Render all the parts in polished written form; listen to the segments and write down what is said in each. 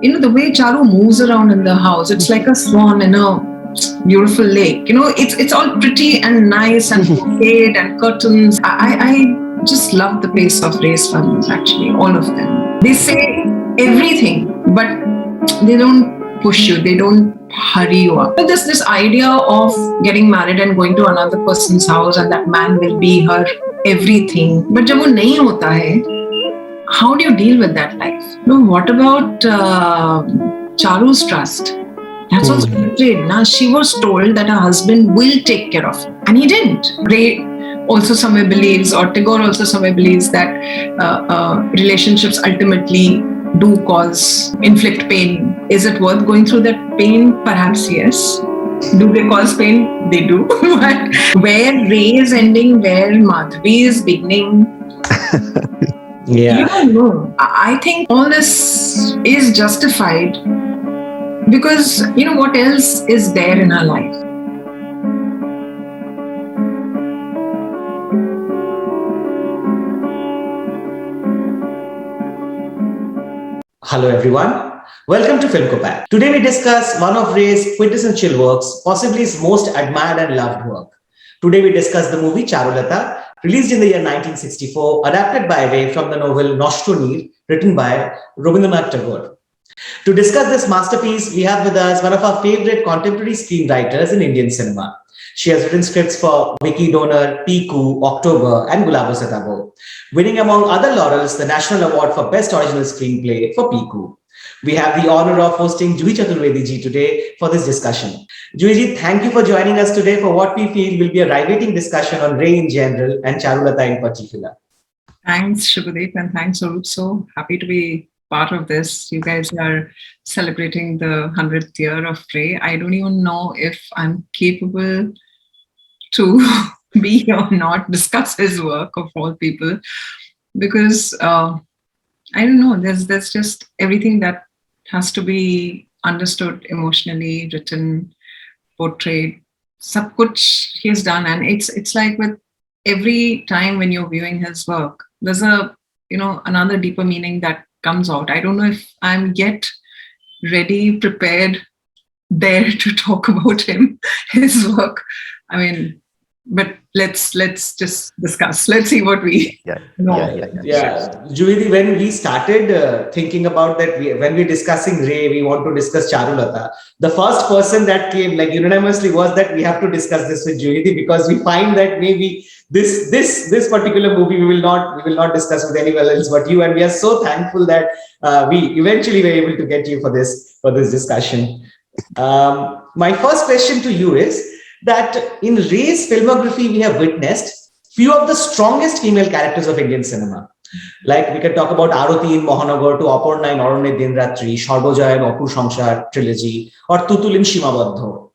The way Charu moves around in the house, it's like a swan in a beautiful lake. It's all pretty and nice and shade and curtains. I just love the pace of Ray's films, actually, all of them. They say everything, but they don't push you, they don't hurry you up. But there's this idea of getting married and going to another person's house and that man will be her everything. But जब वो नहीं होता है, how do you deal with that life? What about Charu's trust? That's also betrayed. Now she was told that her husband will take care of her, and he didn't. Ray also somewhere believes, or Tagore also somewhere believes, that relationships ultimately do inflict pain. Is it worth going through that pain? Perhaps yes. Do they cause pain? They do. But where Ray is ending, where Madhabi is beginning, yeah. You don't know. I think all this is justified because, what else is there in our life? Hello everyone, welcome to Film Copac. Today we discuss one of Ray's quintessential works, possibly his most admired and loved work. Today we discuss the movie Charulata, released in the year 1964, adapted by Ray from the novel Nostonir, written by Rabindranath Tagore. To discuss this masterpiece, we have with us one of our favorite contemporary screenwriters in Indian cinema. She has written scripts for Vicky Donor, Piku, October, and Gulabo Satabo, winning among other laurels the National Award for Best Original Screenplay for Piku. We have the honor of hosting Juhi Chaturvedi ji today for this discussion. Juhi ji, thank you for joining us today for what we feel will be a riveting discussion on Ray in general and Charulata in particular. Thanks, Shubhadeep, and thanks, Arup. So happy to be part of this. You guys are celebrating the 100th year of Ray. I don't even know if I'm capable to be here or not, discuss his work of all people, because I don't know, there's just everything that has to be understood emotionally, written, portrayed. Sab kuch he has done, and it's like with every time when you're viewing his work, there's another deeper meaning that comes out. I don't know if I'm yet ready, prepared, there to talk about his work. I mean, but let's just discuss. Let's see what we know. Yeah. Juhi, when we started thinking about that, when we're discussing Ray, we want to discuss Charulata. The first person that came unanimously was that we have to discuss this with Juhi, because we find that maybe this particular movie we will not discuss with anyone else but you, and we are so thankful that we eventually were able to get you for this discussion. My first question to you is that in Ray's filmography, we have witnessed few of the strongest female characters of Indian cinema. Like we can talk about Arati in Mohanagar, to Aparna in Aranye Dinratri, Sarbojoy in Apur Samsar trilogy, or Tutul in Shimabadho.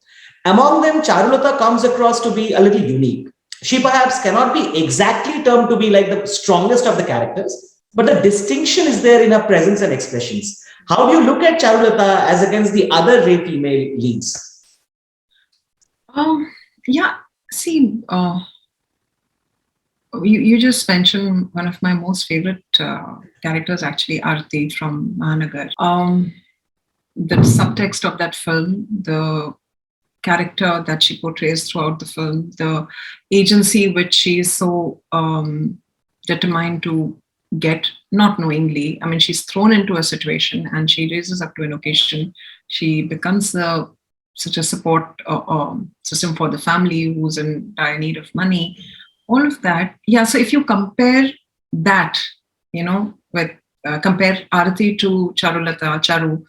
Among them, Charulata comes across to be a little unique. She perhaps cannot be exactly termed to be like the strongest of the characters, but the distinction is there in her presence and expressions. How do you look at Charulata as against the other Ray female leads? See, you just mentioned one of my most favorite characters, actually, Arti from Mahanagar. The subtext of that film, the character that she portrays throughout the film, the agency which she is so determined to get, not knowingly. I mean, she's thrown into a situation and she raises up to an occasion. She becomes such a support system for the family who's in dire need of money, all of that. Yeah, so if you compare that, with compare Arati to Charu,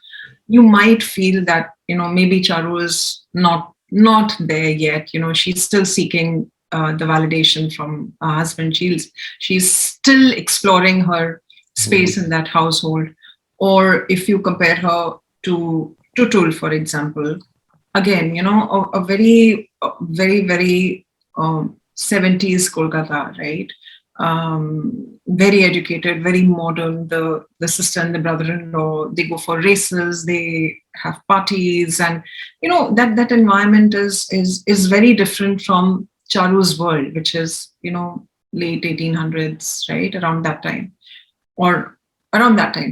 you might feel that, maybe Charu is not there yet. She's still seeking the validation from her husband. She's still exploring her space in that household. Or if you compare her to Tutul, for example, again, a very, very 70s Kolkata, right? Very educated, very modern. The sister and the brother-in-law, they go for races, they have parties, and that environment is very different from Charu's world, which is late 1800s, right? Around that time,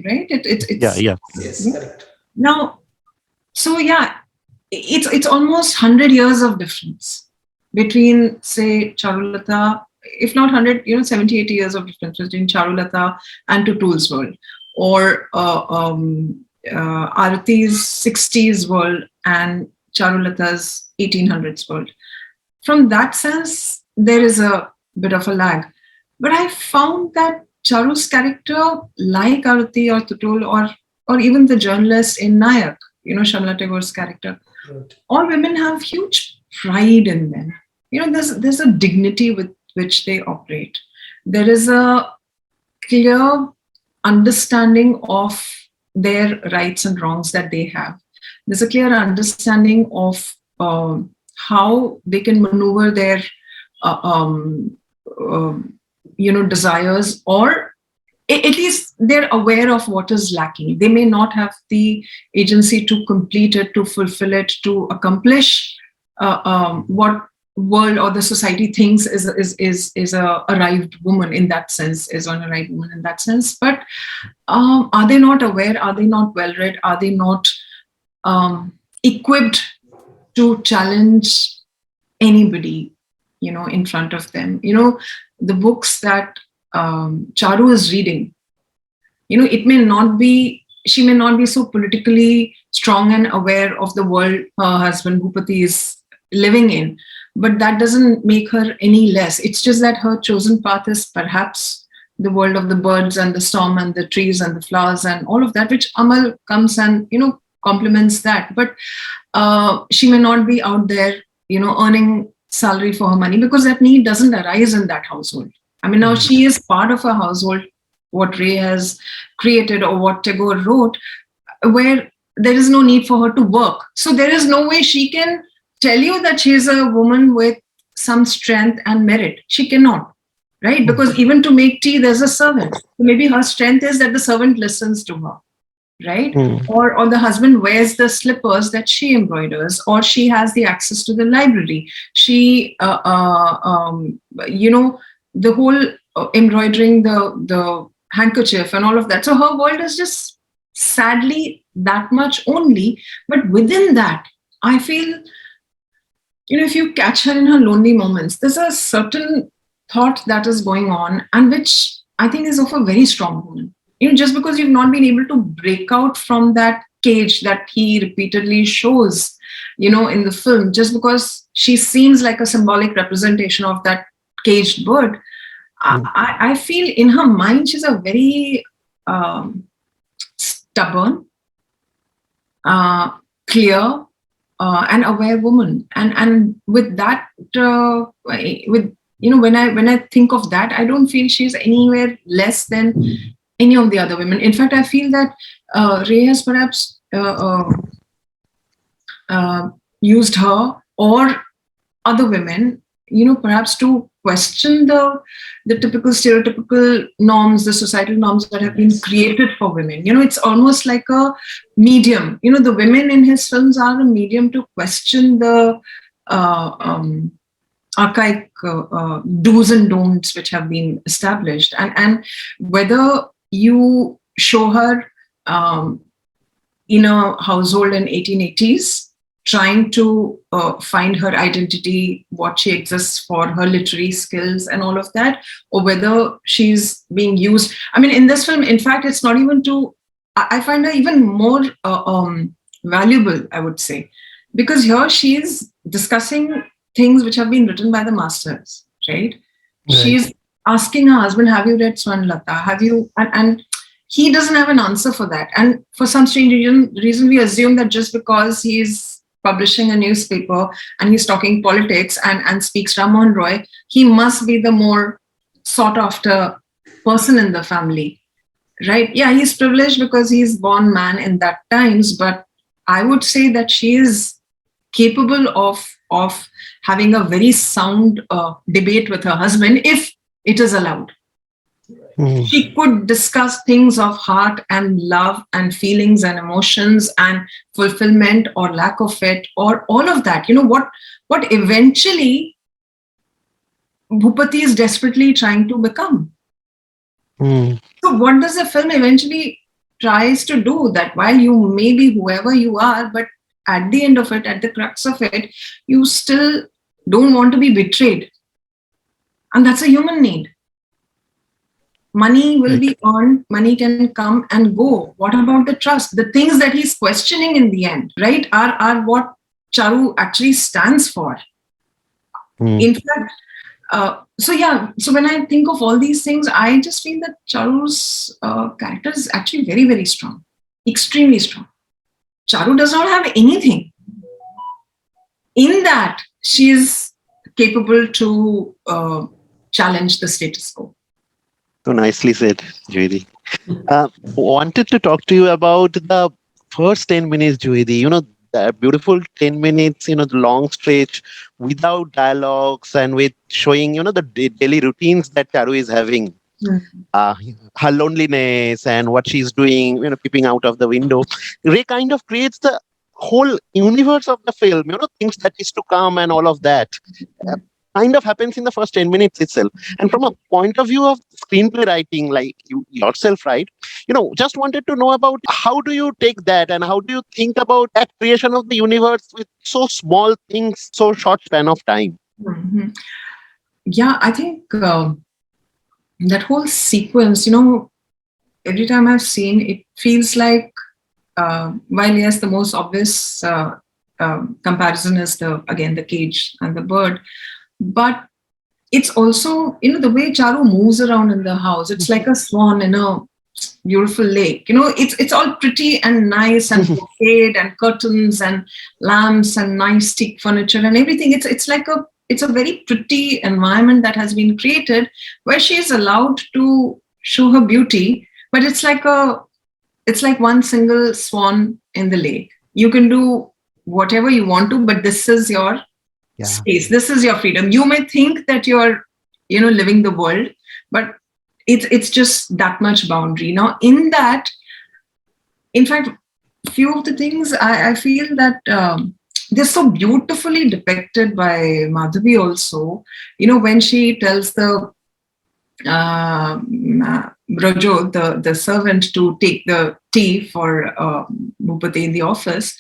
right? It's yeah. Yes, correct. Now, so yeah, it's almost 100 years of difference between, say, Charulata, if not 100, 70, 80 years of difference between Charulata and Tutul's world, or Arati's 60s world and Charulata's 1800s world. From that sense, there is a bit of a lag. But I found that Charu's character, like Arati or Tutul, or even the journalist in Nayak, Shamla Tagore's character, Right. all women have huge pride in them. There's a dignity with which they operate. There is a clear understanding of their rights and wrongs that they have. There's a clear understanding of how they can maneuver their desires, or at least they're aware of what is lacking. They may not have the agency to complete it, to fulfill it, to accomplish what world or the society thinks is a arrived woman in that sense, is an arrived woman in that sense. But are they not aware? Are they not well read? Are they not equipped to challenge anybody, in front of them? The books that Charu is reading, it may not be, she may not be so politically strong and aware of the world her husband Bhupati is living in, but that doesn't make her any less. It's just that her chosen path is perhaps the world of the birds and the storm and the trees and the flowers and all of that, which Amal comes and, complements that. But she may not be out there, earning salary for her money, because that need doesn't arise in that household. I mean, now she is part of a household, what Ray has created or what Tagore wrote, where there is no need for her to work. So there is no way she can tell you that she is a woman with some strength and merit. She cannot, right? Because even to make tea, there's a servant. So maybe her strength is that the servant listens to her, right? Or the husband wears the slippers that she embroiders, or she has the access to the library. She, the whole embroidering the handkerchief and all of that. So her world is just sadly that much only. But within that, I feel, if you catch her in her lonely moments, there's a certain thought that is going on, and which I think is of a very strong woman. Just because you've not been able to break out from that cage that he repeatedly shows, in the film, just because she seems like a symbolic representation of that caged bird, I feel in her mind she's a very stubborn, clear, and aware woman. And with that, when I think of that, I don't feel she's anywhere less than any of the other women. In fact, I feel that Ray has perhaps used her or other women, perhaps to question the typical stereotypical norms, the societal norms that have been created for women. It's almost like a medium. The women in his films are a medium to question the archaic do's and don'ts which have been established. And whether you show her in a household in 1880s, trying to find her identity, what she exists for, her literary skills and all of that, or whether she's being used. I mean, in this film, in fact, it's not even I find her even more valuable, I would say, because here she is discussing things which have been written by the masters, right? She's asking her husband, have you read Swarnalata? Have you, and he doesn't have an answer for that. And for some strange reason, we assume that just because he's publishing a newspaper and he's talking politics and speaks Ram Mohan Roy, he must be the more sought after person in the family, right? Yeah, he's privileged because he's born man in that times, but I would say that she is capable of having a very sound debate with her husband if it is allowed. She could discuss things of heart and love and feelings and emotions and fulfillment or lack of it, or all of that. What eventually Bhupati is desperately trying to become. So what does the film eventually tries to do that while you may be whoever you are, but at the end of it, at the crux of it, you still don't want to be betrayed. And that's a human need. Money will be earned, money can come and go. What about the trust? The things that he's questioning in the end, right, are what Charu actually stands for. In fact, so when I think of all these things, I just feel that Charu's character is actually very, very strong, extremely strong. Charu does not have anything. In that, she is capable to challenge the status quo. So nicely said, Juhi. Wanted to talk to you about the first 10 minutes, Juhi. The beautiful 10 minutes, the long stretch without dialogues and with showing, the daily routines that Charu is having. Her loneliness and what she's doing, peeping out of the window. Ray kind of creates the whole universe of the film, things that is to come and all of that. Kind of happens in the first 10 minutes itself. And from a point of view of screenplay writing, like you yourself write, just wanted to know about how do you take that and how do you think about that creation of the universe with so small things, so short span of time? Mm-hmm. Yeah, I think that whole sequence, every time I've seen it, feels like, while yes, the most obvious comparison is the cage and the bird, but it's also, the way Charu moves around in the house. It's like a swan in a beautiful lake. It's all pretty and nice and bouquet and curtains and lamps and nice teak furniture and everything. It's a very pretty environment that has been created where she is allowed to show her beauty, but it's like one single swan in the lake. You can do whatever you want to, but this is your space. This is your freedom. You may think that you're, living the world, but it's just that much boundary. Now, in that, in fact, few of the things I feel that they're so beautifully depicted by Madhabi also. When she tells the Brajo, the servant, to take the tea for Bhupati in the office,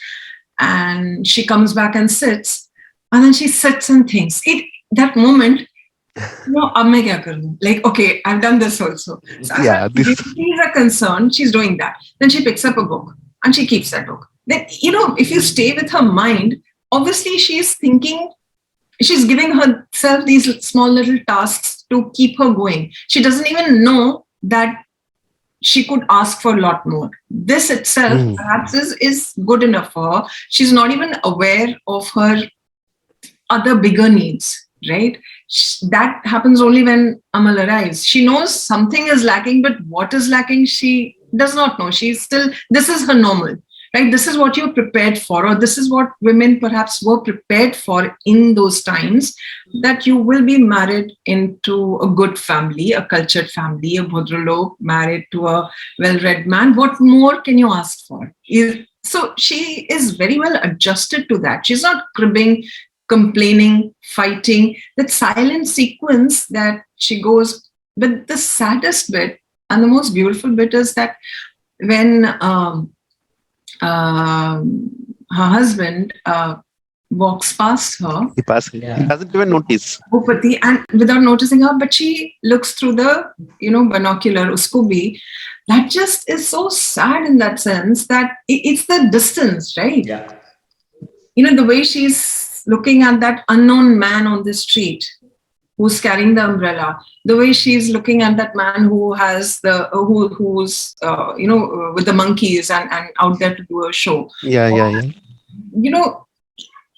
and she comes back and sits, and then she sits and thinks. That moment, ab main kya karu? Like, okay, I've done this also. So as far as things are concerned, she's doing that. Then she picks up a book and she keeps that book. Then, if you stay with her mind, obviously she's thinking, she's giving herself these small little tasks to keep her going. She doesn't even know that she could ask for a lot more. This itself perhaps is good enough for her. She's not even aware of her other bigger needs, right? That happens only when Amal arrives. She knows something is lacking, but what is lacking, she does not know. She's still, this is her normal, right? This is what you're prepared for, or this is what women perhaps were prepared for in those times, that you will be married into a good family, a cultured family, a bhadralok, married to a well-read man. What more can you ask for? So she is very well adjusted to that. She's not cribbing, complaining, fighting. That silent sequence that she goes. But the saddest bit and the most beautiful bit is that when her husband walks past her, he doesn't even notice Bhupati, and without noticing her, but she looks through the binocular, usko bhi. That just is so sad in that sense, that it's the distance, right? Yeah. The way she's looking at that unknown man on the street who's carrying the umbrella, the way she's looking at that man who has who's with the monkeys and out there to do a show. Yeah.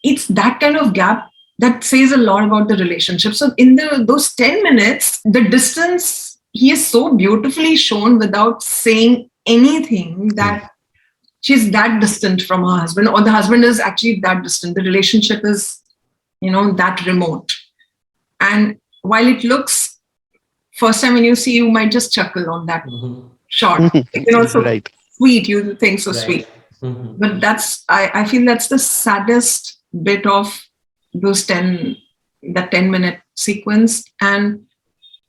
It's that kind of gap that says a lot about the relationship. So in those 10 minutes, the distance, he is so beautifully shown without saying anything, that she's that distant from her husband, or the husband is actually that distant. The relationship is, that remote. And while it looks, first time when you see, you might just chuckle on that shot. So right. Sweet, you think so sweet. But I feel that's the saddest bit of that 10-minute sequence. And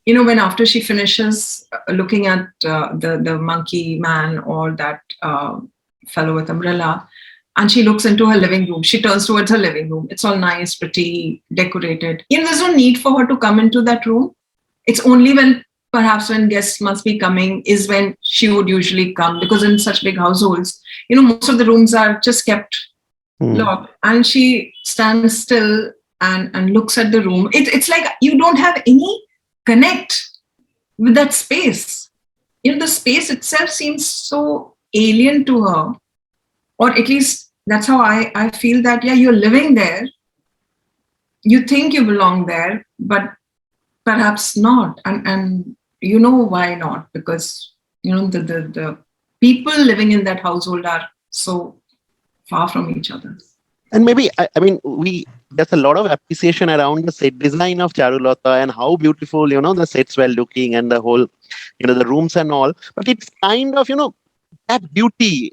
when after she finishes looking at the monkey man or that fellow with umbrella, and she looks into her living room, she turns towards her living room. It's all nice, pretty, decorated. There's no need for her to come into that room. It's only perhaps when guests must be coming is when she would usually come, because in such big households, most of the rooms are just kept locked, and she stands still and looks at the room. It's like you don't have any connect with that space. The space itself seems so alien to her, or at least that's how I feel that, yeah, you're living there. You think you belong there, but perhaps not. And why not? Because, the people living in that household are so far from each other. And maybe, there's a lot of appreciation around the set design of Charulata and how beautiful, the sets were looking and the whole, the rooms and all. But it's kind of, that beauty,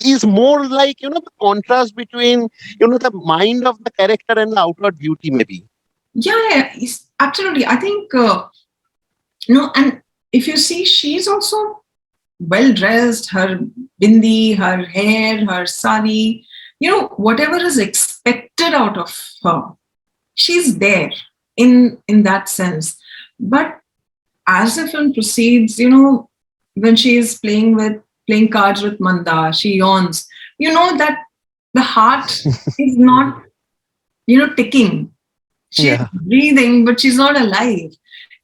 is more like, the contrast between, the mind of the character and the outward beauty, maybe. Yeah, absolutely. I think, and if you see, she's also well dressed, her bindi, her hair, her sari, whatever is expected out of her, she's there in that sense. But as the film proceeds, when she is playing cards with Manda, she yawns. That the heart is not, ticking. She's breathing, but she's not alive.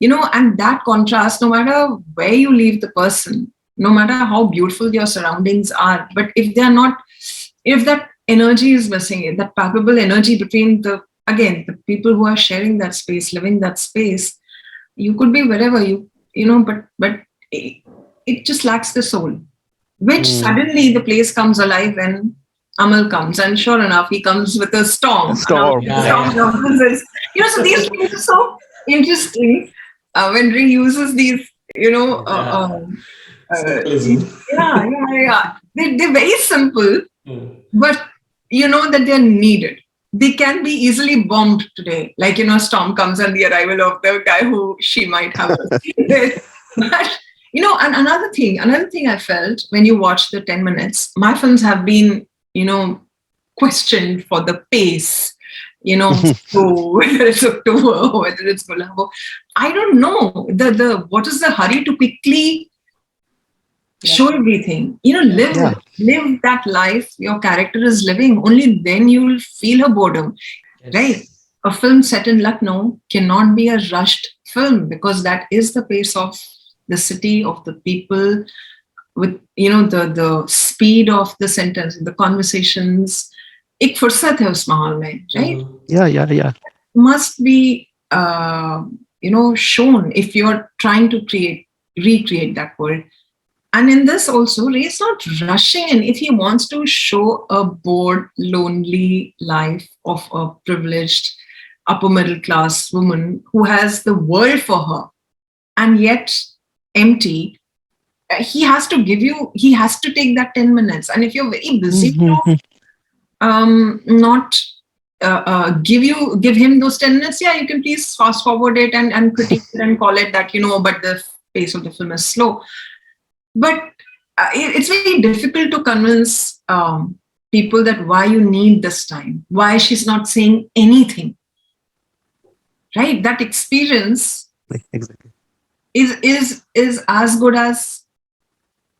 And that contrast, no matter where you leave the person, no matter how beautiful your surroundings are, but if that energy is missing, that palpable energy between the people who are sharing that space, living that space, you could be wherever but it just lacks the soul, which suddenly the place comes alive when Amal comes, and sure enough, he comes with a storm. Storm. So these things are so interesting when Ray uses these, They're very simple, but that they're needed. They can be easily bombed today. Like, a storm comes and the arrival of the guy who she might have. But, and another thing I felt when you watch the 10 minutes, my films have been, questioned for the pace, so whether it's October or whether it's Colombo. I don't know. What is the hurry to quickly show everything? Live that life your character is living. Only then you will feel her boredom. Yes. Right? A film set in Lucknow cannot be a rushed film, because that is the pace of the city, of the people, with the speed of the sentence, the conversations. एक फुर्सत है उस माहौल में, right? Yeah. Must be shown if you're trying to recreate that world. And in this also, Ray is not rushing in. If he wants to show a bored, lonely life of a privileged upper middle class woman who has the world for her and yet empty, he has to take that 10 minutes. And if you're very busy not give him those 10 minutes, you can please fast forward it and critique it and call it that, but the pace of the film is slow. But it's very difficult to convince people that why you need this time, why she's not saying anything, right? That experience exactly is as good as,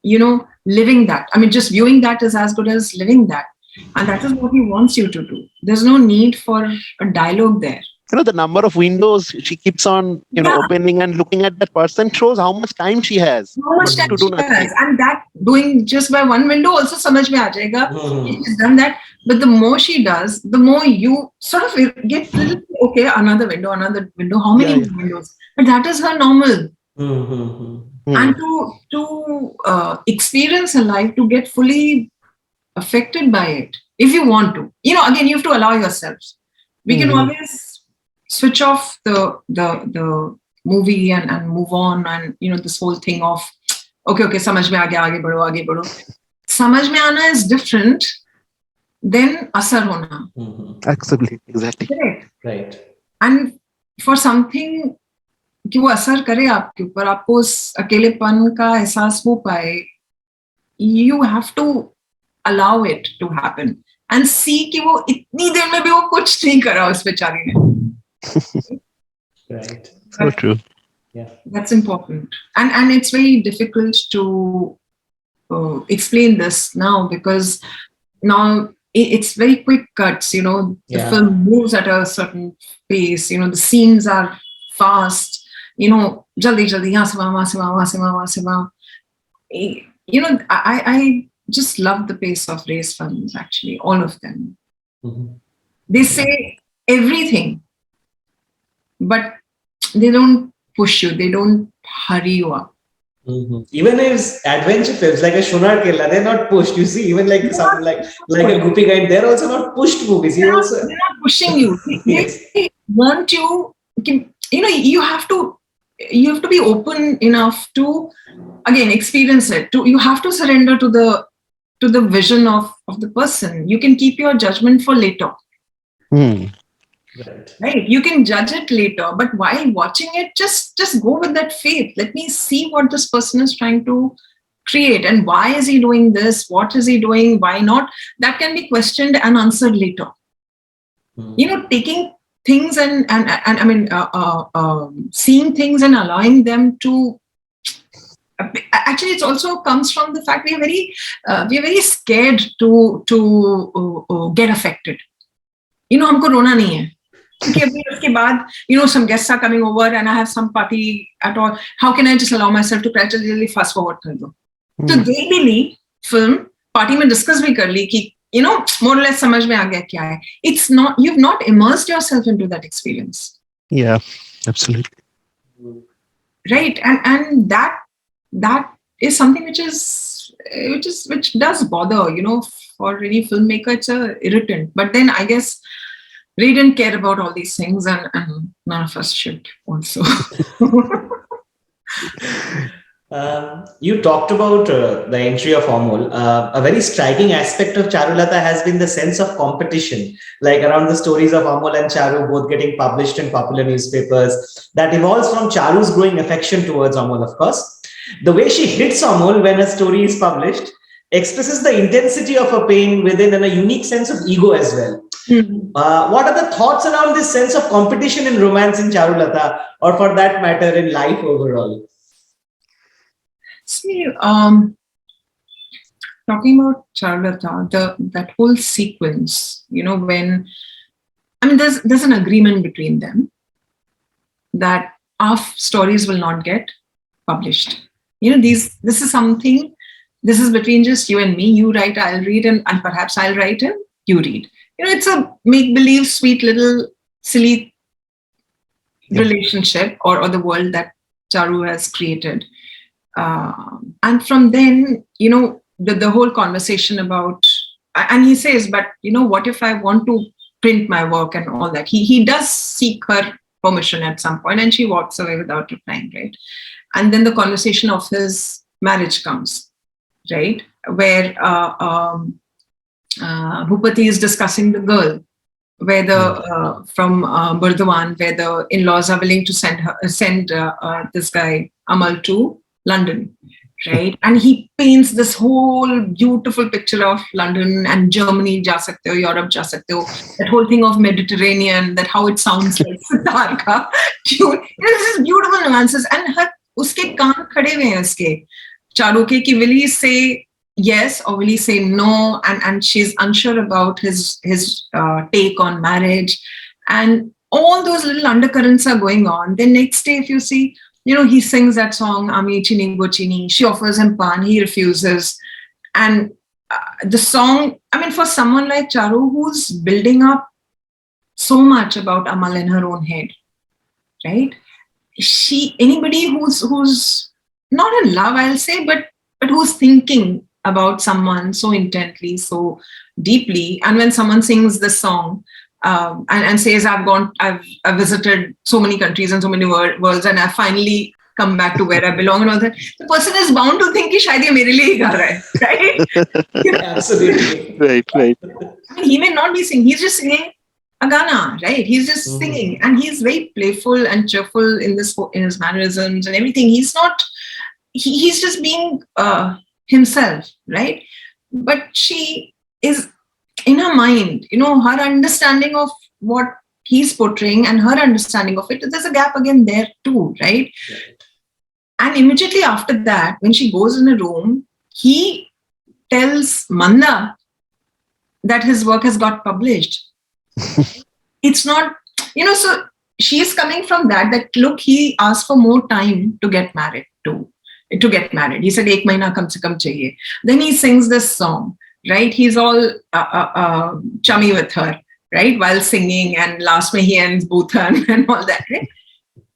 living that. I mean, just viewing that is as good as living that. And that is what he wants you to do. There's no need for a dialogue there. The number of windows she keeps on, opening and looking at that person shows how much time she has. How much time she has. And that doing just by one window also samajh mein aa jayega. She's done that. But the more she does, the more you sort of get, okay, another window, how many windows? But that is her normal. And to experience her life, to get fully affected by it, if you want to, again, you have to allow yourselves. We can always switch off the movie and move on, and this whole thing of okay, samajh mein aa gaya, aage badho. Samajh mein aana is different than asar hona. Absolutely, exactly. Right. And for something कि वो असर करे आपके ऊपर, आपको उस अकेलेपन का एहसास हो पाए, you have to allow it to happen and see कि वो इतनी देर में भी वो कुछ नहीं करा उस बेचारी ने. Right. So true. Yeah. That's important, and it's very difficult to explain this now, because now it's very quick cuts, you know. The Yeah. film moves at a certain pace, you know. The scenes are fast, you know. Jaldi jaldi yahan se wahan, wahan se wahan, wahan se wahan, wahan se wahan. You know, I just love the pace of Ray's films, actually, all of them. Mm-hmm. They say everything, but they don't push you, they don't hurry you up. Mm-hmm. Even his adventure films like a Shunar Killa, they're not pushed. You see, even like something like a Goopy Guide, they're also not pushed movies. They're not pushing you. Yes. They want you. You know, you have to be open enough to, again, experience it. You have to surrender to the vision of the person. You can keep your judgment for later. Right? You can judge it later, but while watching it, just go with that faith. Let me see what this person is trying to create, and why is he doing this? What is he doing? Why not? That can be questioned and answered later. You know, taking things and I mean, seeing things and allowing them to. Actually, it also comes from the fact we're very scared to get affected. You know, हमको रोना नहीं है. क्योंकि अभी उसके बाद, you know, some guests are coming over and I have some party at all. How can I just allow myself to cry? Jल्दी fast forward कर दो. तो they believe film party में discuss भी कर ली कि, you know, more or less समझ में आ गया क्या है. It's not, you've not immersed yourself into that experience. Yeah, absolutely. Right, and that is something which does bother, you know, for any filmmaker. It's a irritant. But then I guess Ray didn't care about all these things, and none of us should also. You talked about the entry of Amol. A very striking aspect of Charulata has been the sense of competition, like around the stories of Amol and Charu both getting published in popular newspapers. That evolves from Charu's growing affection towards Amol, of course. The way she hits Amol when a story is published expresses the intensity of her pain within, and a unique sense of ego as well. What are the thoughts around this sense of competition in romance in Charulata, or for that matter in life overall? See, talking about Charulata, that whole sequence, you know, when, I mean, there's an agreement between them that our stories will not get published. You know, this is something, this is between just you and me. You write, I'll read, and perhaps I'll write and you read. You know, it's a make-believe, sweet little silly relationship, or the world that Charu has created. And from then, you know, the whole conversation about, and he says, but, you know, what if I want to print my work and all that? He does seek her permission at some point, and she walks away without replying, right? And then the conversation of his marriage comes, right? Where Bhupati is discussing the girl, where from Burdwan, where the in-laws are willing to send this guy Amal to London, right? And he paints this whole beautiful picture of London and Germany, ja sakte ho, Europe ja sakte ho, that whole thing of Mediterranean, that how it sounds like sitar ka tune. This is beautiful nuances, and uske kaan khade hue hain uske Charu ke ki will he say yes or will he say no, and she's unsure about his take on marriage, and all those little undercurrents are going on. Then next day, if you see, you know, he sings that song, Ami Chini Gochini. She offers him pan, he refuses. And the song, I mean, for someone like Charu, who's building up so much about Amal in her own head, right? Anybody who's not in love, I'll say, but who's thinking about someone so intently, so deeply, and when someone sings the song, and says, I've visited so many countries and so many worlds, and I've finally come back to where I belong and all that, the person is bound to think कि शायद ये मेरे लिए ही गा रहा है, right? Absolutely. Right. I mean, he may not be singing, he's just singing a Gana, right? He's just singing, and he's very playful and cheerful in his mannerisms and everything. He's not. He's just being himself, right? But she is, in her mind, her understanding of what he's portraying and her understanding of it. There's a gap again there too, right? And immediately after that, when she goes in a room, he tells Manda that his work has got published. It's not, so she's coming from that look, he asked for more time to get married to get married. He said, "Ek mahina kam se kam chahiye." Then he sings this song, right? He's all chummy with her, right? While singing, and last mein he ends Bhutan and all that, right?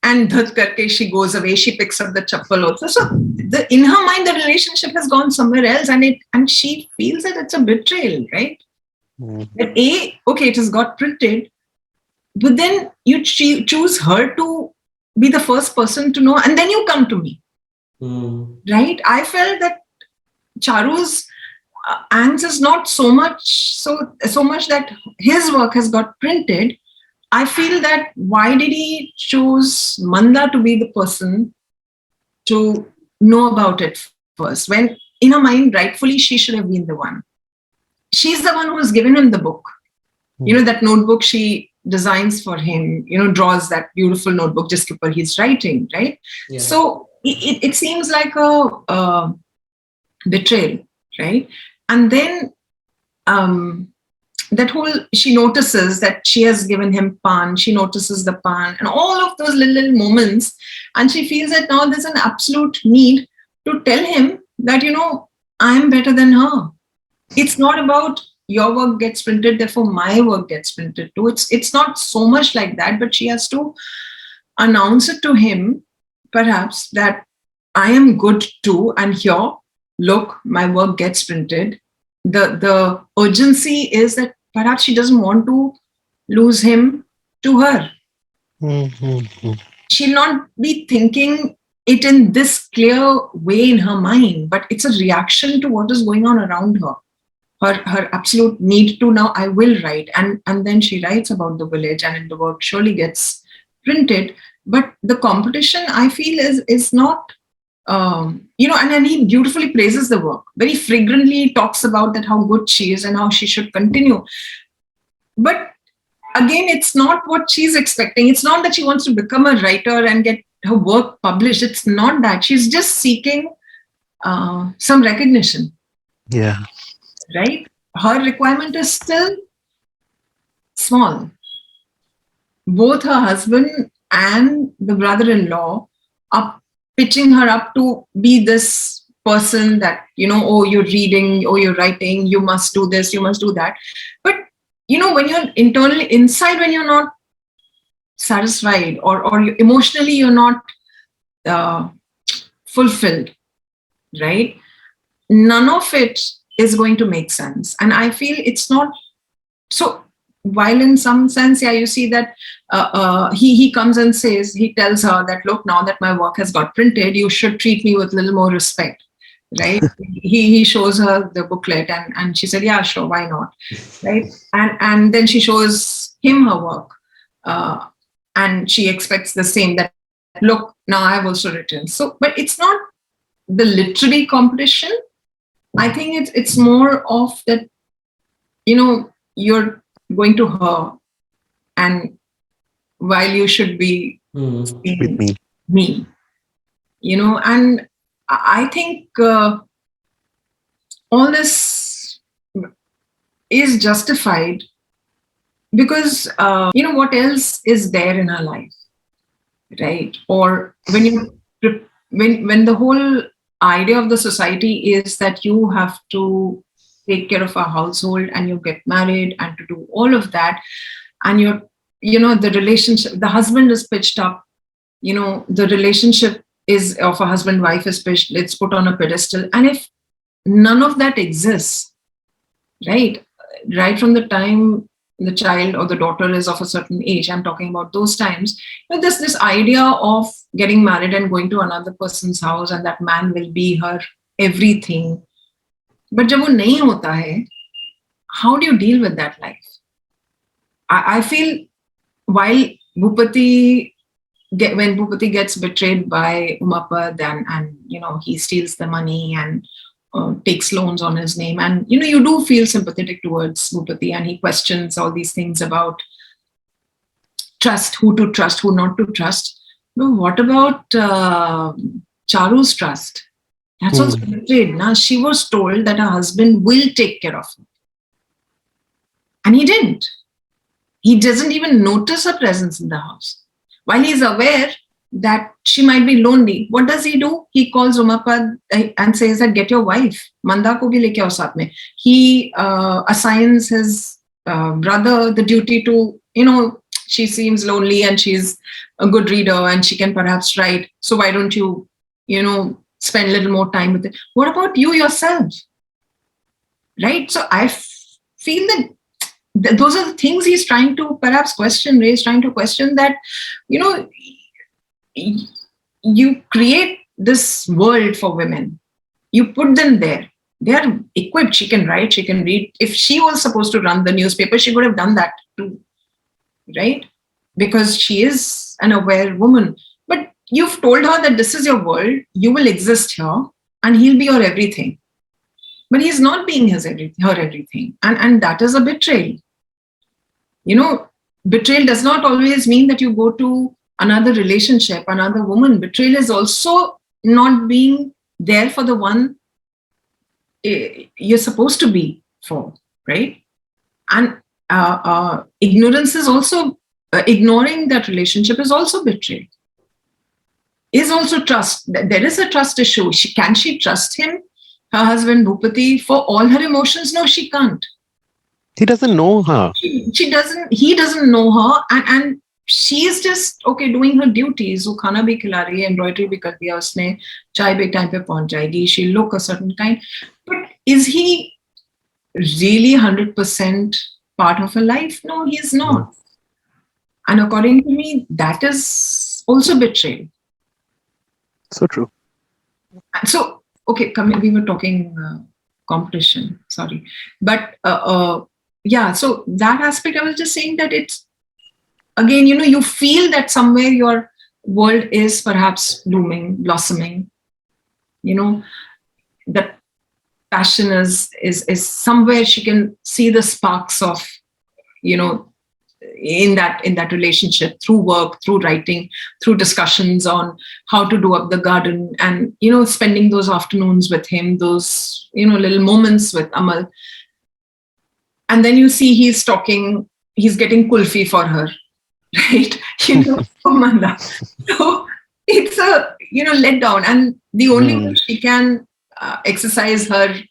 And dhut karke she goes away. She picks up the chappal also. So in her mind, the relationship has gone somewhere else, and she feels that it's a betrayal, right? That okay, it has got printed, but then you choose her to be the first person to know, and then you come to me, right? I felt that Charu's angst is not so much that his work has got printed. I feel that why did he choose Manda to be the person to know about it first, when in her mind, rightfully, she should have been the one. She's the one who's given him the book. That notebook she designs for him, draws that beautiful notebook just before he's writing, right? Yeah. So it seems like a betrayal, right? And then that whole, she notices that she has given him pan, she notices the pan and all of those little moments. And she feels that now there's an absolute need to tell him that, I'm better than her. It's not about your work gets printed, therefore my work gets printed too. It's not so much like that, but she has to announce it to him, perhaps, that I am good too. And here, look, my work gets printed. The urgency is that perhaps she doesn't want to lose him to her. She'll not be thinking it in this clear way in her mind, but it's a reaction to what is going on around her. Her absolute need to now, I will write. And then she writes about the village, and the work surely gets printed. But the competition, I feel, is not, and then he beautifully praises the work. Very fragrantly talks about that, how good she is and how she should continue. But again, it's not what she's expecting. It's not that she wants to become a writer and get her work published. It's not that. She's just seeking some recognition. Yeah. Right? Her requirement is still small. Both her husband and the brother-in-law are pitching her up to be this person that, oh, you're reading, oh, you're writing, you must do this, you must do that. But, when you're internally, inside, when you're not satisfied or emotionally you're not fulfilled, right? None of it is going to make sense. And I feel it's not so. While in some sense, yeah, you see that he comes and says, he tells her that, look, now that my work has got printed, you should treat me with a little more respect, right? he shows her the booklet, and she said, yeah, sure, why not, right? And then she shows him her work, and she expects the same, that, look, now I've also written. So, but it's not the literary competition. I think it's more of that, you're going to her, and while you should be with me, and I think all this is justified because, what else is there in her life, right? Or when the whole idea of the society is that you have to take care of a household and you get married and to do all of that, and the relationship, the husband is pitched up, the relationship is of a husband-wife is pitched, it's put on a pedestal. And if none of that exists, right from the time the child or the daughter is of a certain age, I'm talking about those times, there's this idea of getting married and going to another person's house, and that man will be her everything. But जब वो नहीं होता है, how do you deal with that life? I feel while Bhupati, when Bhupati gets betrayed by Umapad and he steals the money and takes loans on his name, and you do feel sympathetic towards Bhupati, and he questions all these things about trust, who to trust, who not to trust. But what about Charu's trust? That's also betrayed. Now she was told that her husband will take care of her, and he didn't. He doesn't even notice her presence in the house. While he's aware that she might be lonely, what does he do? He calls Umapad and says that get your wife. Manda ko bhi leke aao saath mein. He assigns his brother the duty to, she seems lonely and she's a good reader and she can perhaps write. So why don't you, spend a little more time with it? What about you yourself? Right? So I feel that those are the things he's trying to perhaps question. Ray's trying to question that, you create this world for women. You put them there. They are equipped. She can write, she can read. If she was supposed to run the newspaper, she would have done that too, right? Because she is an aware woman. But you've told her that this is your world, you will exist here, and he'll be your everything. But he's not being her everything. And that is a betrayal. Betrayal does not always mean that you go to another relationship, another woman. Betrayal is also not being there for the one you're supposed to be for, right? And ignorance is also, ignoring that relationship is also betrayal. Is also trust. There is a trust issue. Can she trust him, her husband Bhupati, for all her emotions? No, she can't. He doesn't know her. He doesn't know her, and she is just doing her duties. वो खाना भी खिला रही है, embroidery भी कर दिया उसने, चाय भी time पे पहुंच जाएगी. She'll look a certain kind. But is he really 100% part of her life? No, he is not. And according to me, that is also betrayal. So true. So, we were talking competition, sorry. But so that aspect, I was just saying that it's, again, you feel that somewhere your world is perhaps blossoming, that passion is somewhere she can see the sparks of, in that relationship, through work, through writing, through discussions on how to do up the garden, and spending those afternoons with him, those little moments with Amal. And then you see he's getting kulfi for her, right? For Manda. So it's a let down, and the only way she can exercise her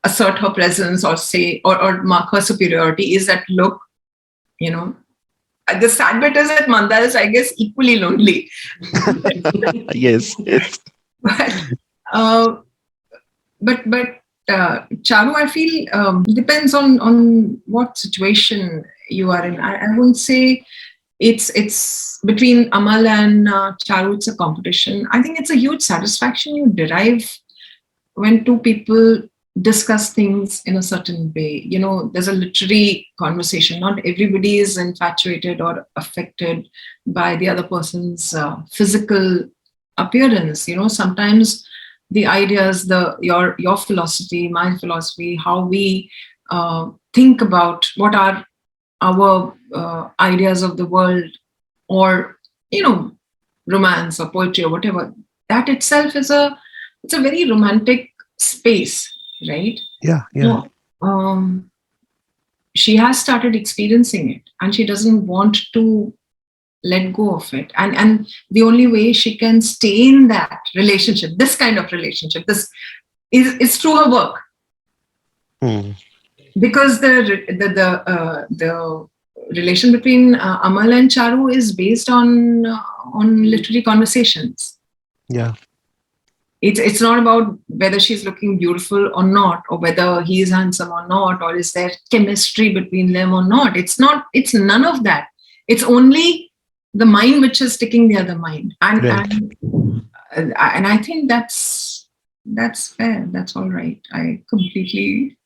assert her presence or say or mark her superiority is that, look, the sad bit is that Manda is, I guess, equally lonely. Yes. But Charu, I feel, depends on what situation you are in. I wouldn't say it's between Amal and Charu, it's a competition. I think it's a huge satisfaction you derive when two people discuss things in a certain way. There's a literary conversation. Not everybody is infatuated or affected by the other person's physical appearance. Sometimes the ideas, your philosophy, my philosophy, how we think about what are our ideas of the world, or romance or poetry or whatever, that itself is it's a very romantic space, right? Yeah. So, she has started experiencing it, and she doesn't want to let go of it. And the only way she can stay in that relationship, this kind of relationship, this is through her work. Because the relation between Amal and Charu is based on literary conversations. Yeah. It's not about whether she's looking beautiful or not, or whether he is handsome or not, or is there chemistry between them or not. It's none of that. It's only the mind which is sticking the other mind. And I think that's fair. That's all right. I completely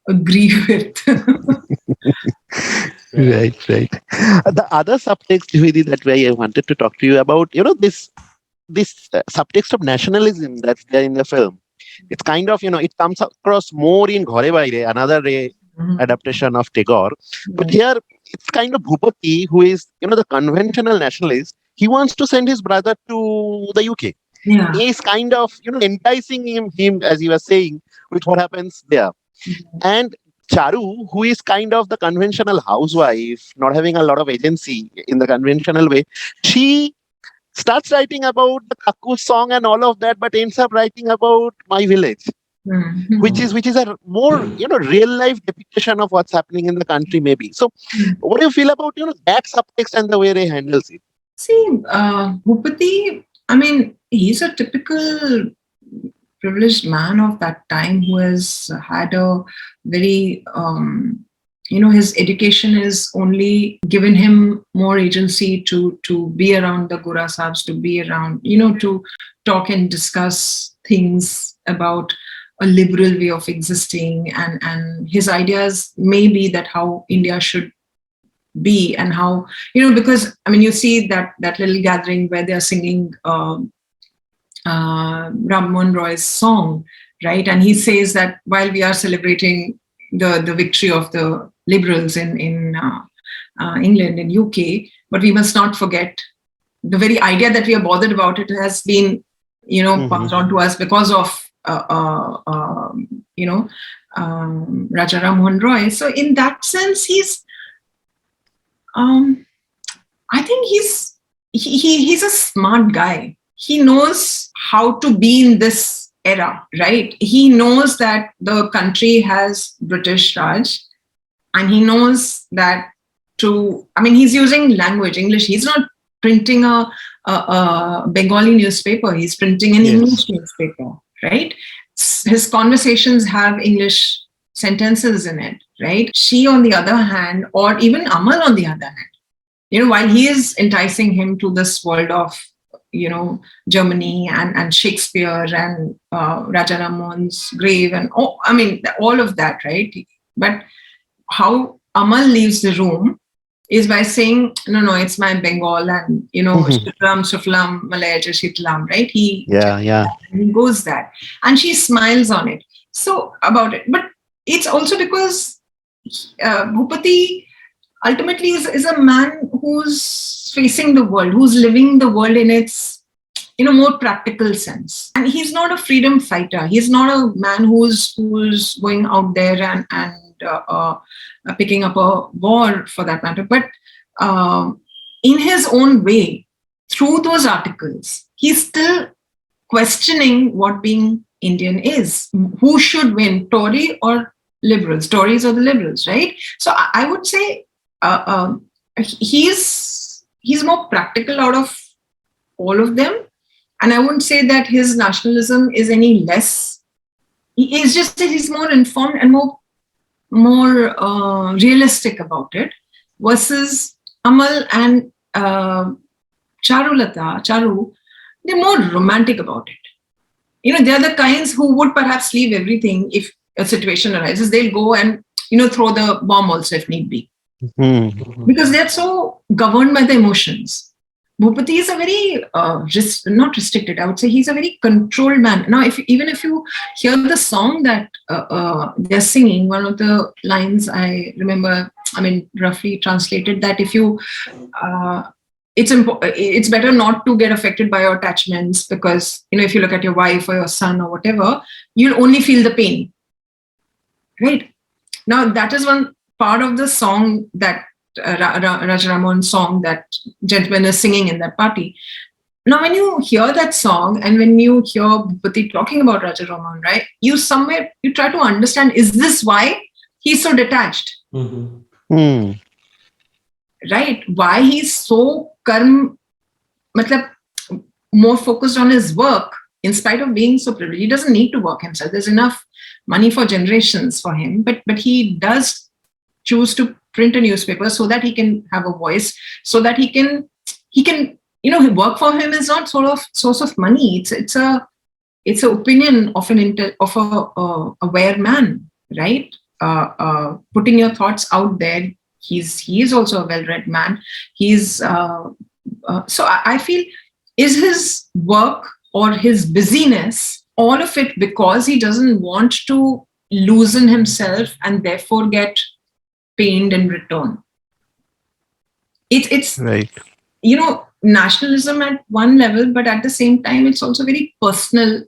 agree with Right. The other subtext, Juhidi, that way I wanted to talk to you about, this subtext of nationalism that's there in the film. It's kind of, it comes across more in Ghore Baire, another Mhm. adaptation of Tagore. But Right. here, it's kind of Bhupati, who is, the conventional nationalist. He wants to send his brother to the UK. Yeah. He's kind of, enticing him, as you were saying, with what happens there. And Charu, who is kind of the conventional housewife, not having a lot of agency in the conventional way, she starts writing about the Kakku song and all of that, but ends up writing about my village, which Mhm. is a more real life depiction of what's happening in the country, maybe. So, what do you feel about that subtext and the way they handles it? See, Bhupati, I mean, he's a typical privileged man of that time who has had a very, his education is only given him more agency to be around the Gura Sahibs, to be around, to talk and discuss things about a liberal way of existing, and his ideas may be that how India should be, and how, because I mean, you see that little gathering where they're singing Ram Mohan Roy's song, right? And he says that while we are celebrating the victory of the liberals in England and UK, but we must not forget the very idea that we are bothered about it has been, passed on to us because of Raja Ram Mohan Roy. So in that sense, he's I think he's a smart guy. He knows how to be in this era, right? He knows that the country has British Raj, and he knows that he's using language, English. He's not printing a Bengali newspaper. He's printing an English newspaper, right? His conversations have English sentences in it, right? She, on the other hand, or even Amal, on the other hand, while he is enticing him to this world of, Germany and Shakespeare and Raja Ram Mohan's grave and all of that, right? But how Amal leaves the room is by saying, no, it's my Bengal, and Shitlam, Shuflam, Malaya Shitlam, right? He goes that, and she smiles on it. So about it, but it's also because Bhupati ultimately is a man who's facing the world, who's living the world in its more practical sense. And he's not a freedom fighter. He's not a man who's going out there and picking up a war, for that matter. But in his own way, through those articles, he's still questioning what being Indian is. Who should win, Tory or liberals? Tories or the liberals, right? So I would say he's more practical out of all of them, and I wouldn't say that his nationalism is any less. It's just that he's more informed and more realistic about it, versus Amal and Charu. They're more romantic about it. They're the kinds who would perhaps leave everything if a situation arises. They'll go and throw the bomb also if need be. Because they're so governed by the emotions. Bhupati is a very not restricted. I would say he's a very controlled man. Now, even if you hear the song that they're singing, one of the lines I remember, roughly translated, that if you, it's better not to get affected by your attachments, because if you look at your wife or your son or whatever, you'll only feel the pain, right? Now, that is one part of the song that Raja Ram Mohan's song that gentleman is singing in that party. Now, when you hear that song and when you hear Bhupati talking about Raja Ram Mohan, right, you try to understand, is this why he's so detached? Right? Why he's so more focused on his work in spite of being so privileged. He doesn't need to work himself. There's enough money for generations for him, but he does choose to print a newspaper so that he can have a voice, so that he can work for him is not sort of source of money. It's an opinion of a aware man, right? Putting your thoughts out there, he is also a well-read man. He's so I feel, is his work or his busyness, all of it because he doesn't want to loosen himself and therefore get pained in return. It's Right. Nationalism at one level, but at the same time, it's also very personal.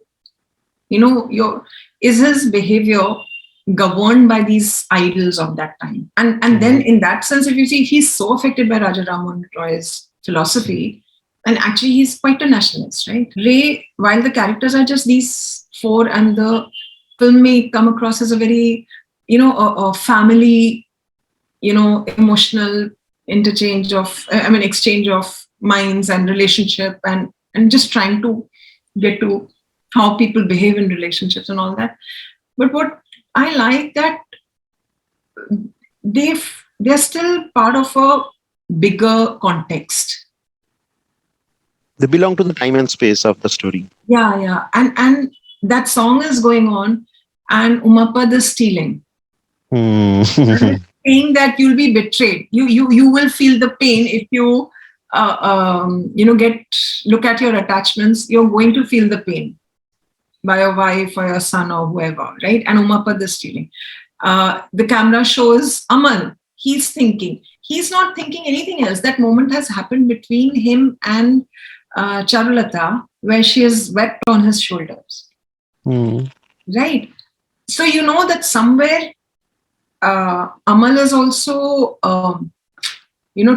Is his behavior governed by these idols of that time? And then in that sense, if you see, he's so affected by Raja Ram Mohan Roy's philosophy, and actually he's quite a nationalist, right? Ray, while the characters are just these four, and the film may come across as a very, a family, emotional exchange of minds and relationship, and just trying to get to how people behave in relationships and all that. But what I like, that they're still part of a bigger context. They belong to the time and space of the story. Yeah. And that song is going on, and Umapad is stealing. Saying that you'll be betrayed. You will feel the pain if you look at your attachments. You're going to feel the pain by your wife or your son or whoever, right? And Umapad is stealing. The camera shows Amal. He's thinking. He's not thinking anything else. That moment has happened between him and Charulata, where she has wept on his shoulders. Right? So you know that somewhere Amal is also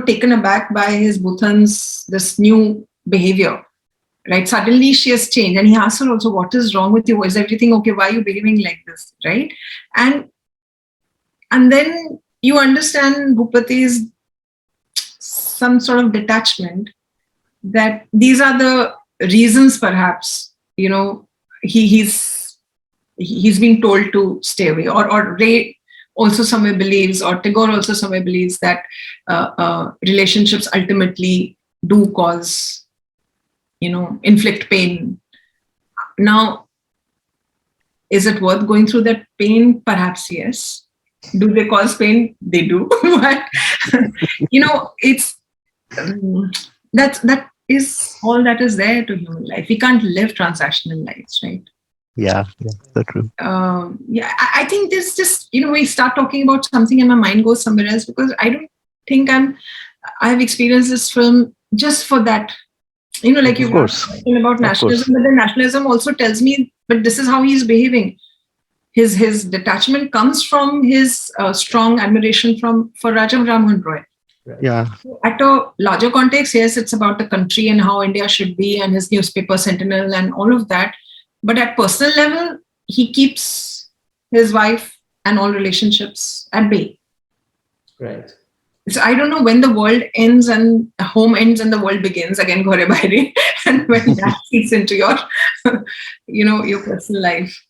taken aback by his Bhutan's this new behavior. Right? Suddenly she has changed, and he asks her also, what is wrong with you? Is everything okay? Why are you behaving like this? Right? And then you understand Bhupati's some sort of detachment, that these are the reasons, perhaps, he's being told to stay away, or Ray also somewhere believes, or Tagore also somewhere believes, that relationships ultimately do cause, inflict pain. Now, is it worth going through that pain? Perhaps yes. Do they cause pain? They do. But it's that is all that is there to human life. We can't live transactional lives, right? Yeah, that's true. I think this just, we start talking about something and my mind goes somewhere else, because I don't think I've experienced this film just for that. Like you were talking about nationalism, but then nationalism also tells me, but this is how he's behaving. His detachment comes from his strong admiration for Raja Ram Mohan Roy. Right. Yeah. At a larger context, yes, it's about the country and how India should be, and his newspaper Sentinel and all of that. But at personal level, he keeps his wife and all relationships at bay. Right. So I don't know when the world ends and home ends and the world begins again, Ghore Baire, and when that feeds into your, your personal life.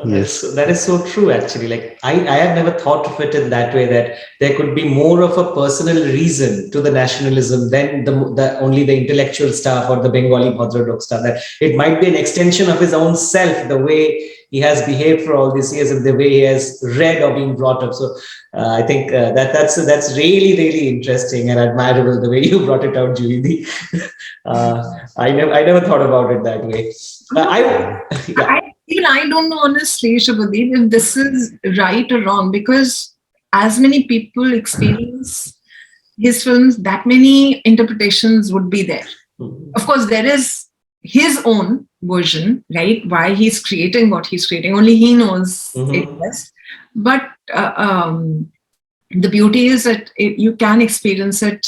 Yes. That is so true, actually. Like I have never thought of it in that way, that there could be more of a personal reason to the nationalism than the only the intellectual stuff or the Bengali Bhadradok stuff. That it might be an extension of his own self, the way he has behaved for all these years and the way he has read or been brought up. So I think that's really, really interesting and admirable, the way you brought it out, Juhi. I never thought about it that way. I don't know, honestly, Shubhadeep, if this is right or wrong, because as many people experience his films, that many interpretations would be there. Of course, there is his own version, right? Why he's creating what he's creating. Only he knows it best. But the beauty is that you can experience it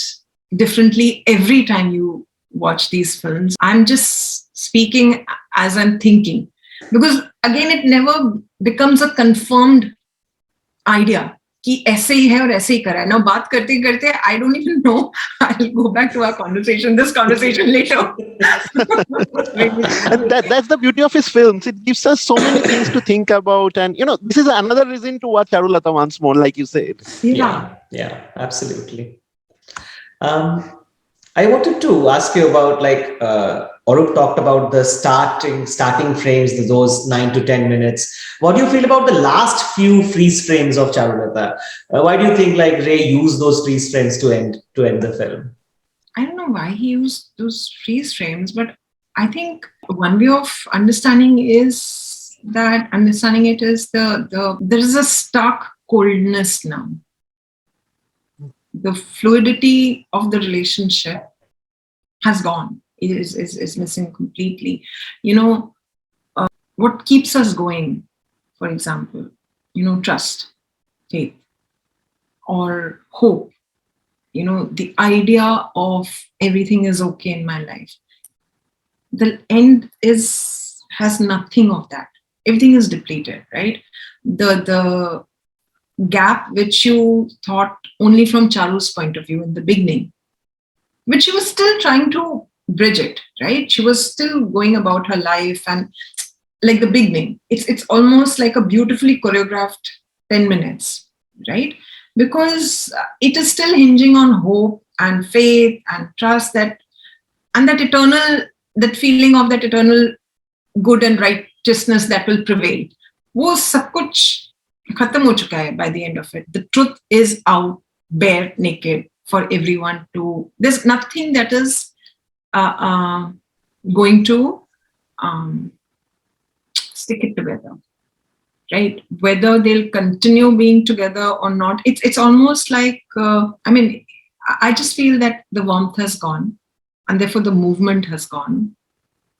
differently every time you watch these films. I'm just speaking as I'm thinking. Because again, it never becomes a confirmed idea कि ऐसे ही है और ऐसे ही करा है. Now बात करते करते, I don't even know. I'll go back to our conversation. This conversation later. And that's the beauty of his films. It gives us so many things to think about, and this is another reason to watch Charulata once more, like you said. Yeah, absolutely. I wanted to ask you about Arup talked about the starting frames, those 9 to 10 minutes. What do you feel about the last few freeze frames of Charulata? Why do you think like Ray used those freeze frames to end the film? I don't know why he used those freeze frames, but I think one way of understanding is that understanding it is there is a stark coldness now. The fluidity of the relationship has gone. It is missing completely. What keeps us going, for example, trust, faith, or hope. The idea of everything is okay in my life. The end has nothing of that. Everything is depleted, right? The gap which you thought only from Charu's point of view in the beginning, which she was still trying to bridge it, right? She was still going about her life, and like the beginning, it's almost like a beautifully choreographed 10 minutes, right? Because it is still hinging on hope and faith and trust and that feeling of that eternal good and righteousness that will prevail. वो सब कुछ खत्म हो चुका है by the end of it. The truth is out, bare, naked for everyone to. There's nothing that is going to stick it together, right? Whether they'll continue being together or not, it's almost like I just feel that the warmth has gone, and therefore the movement has gone.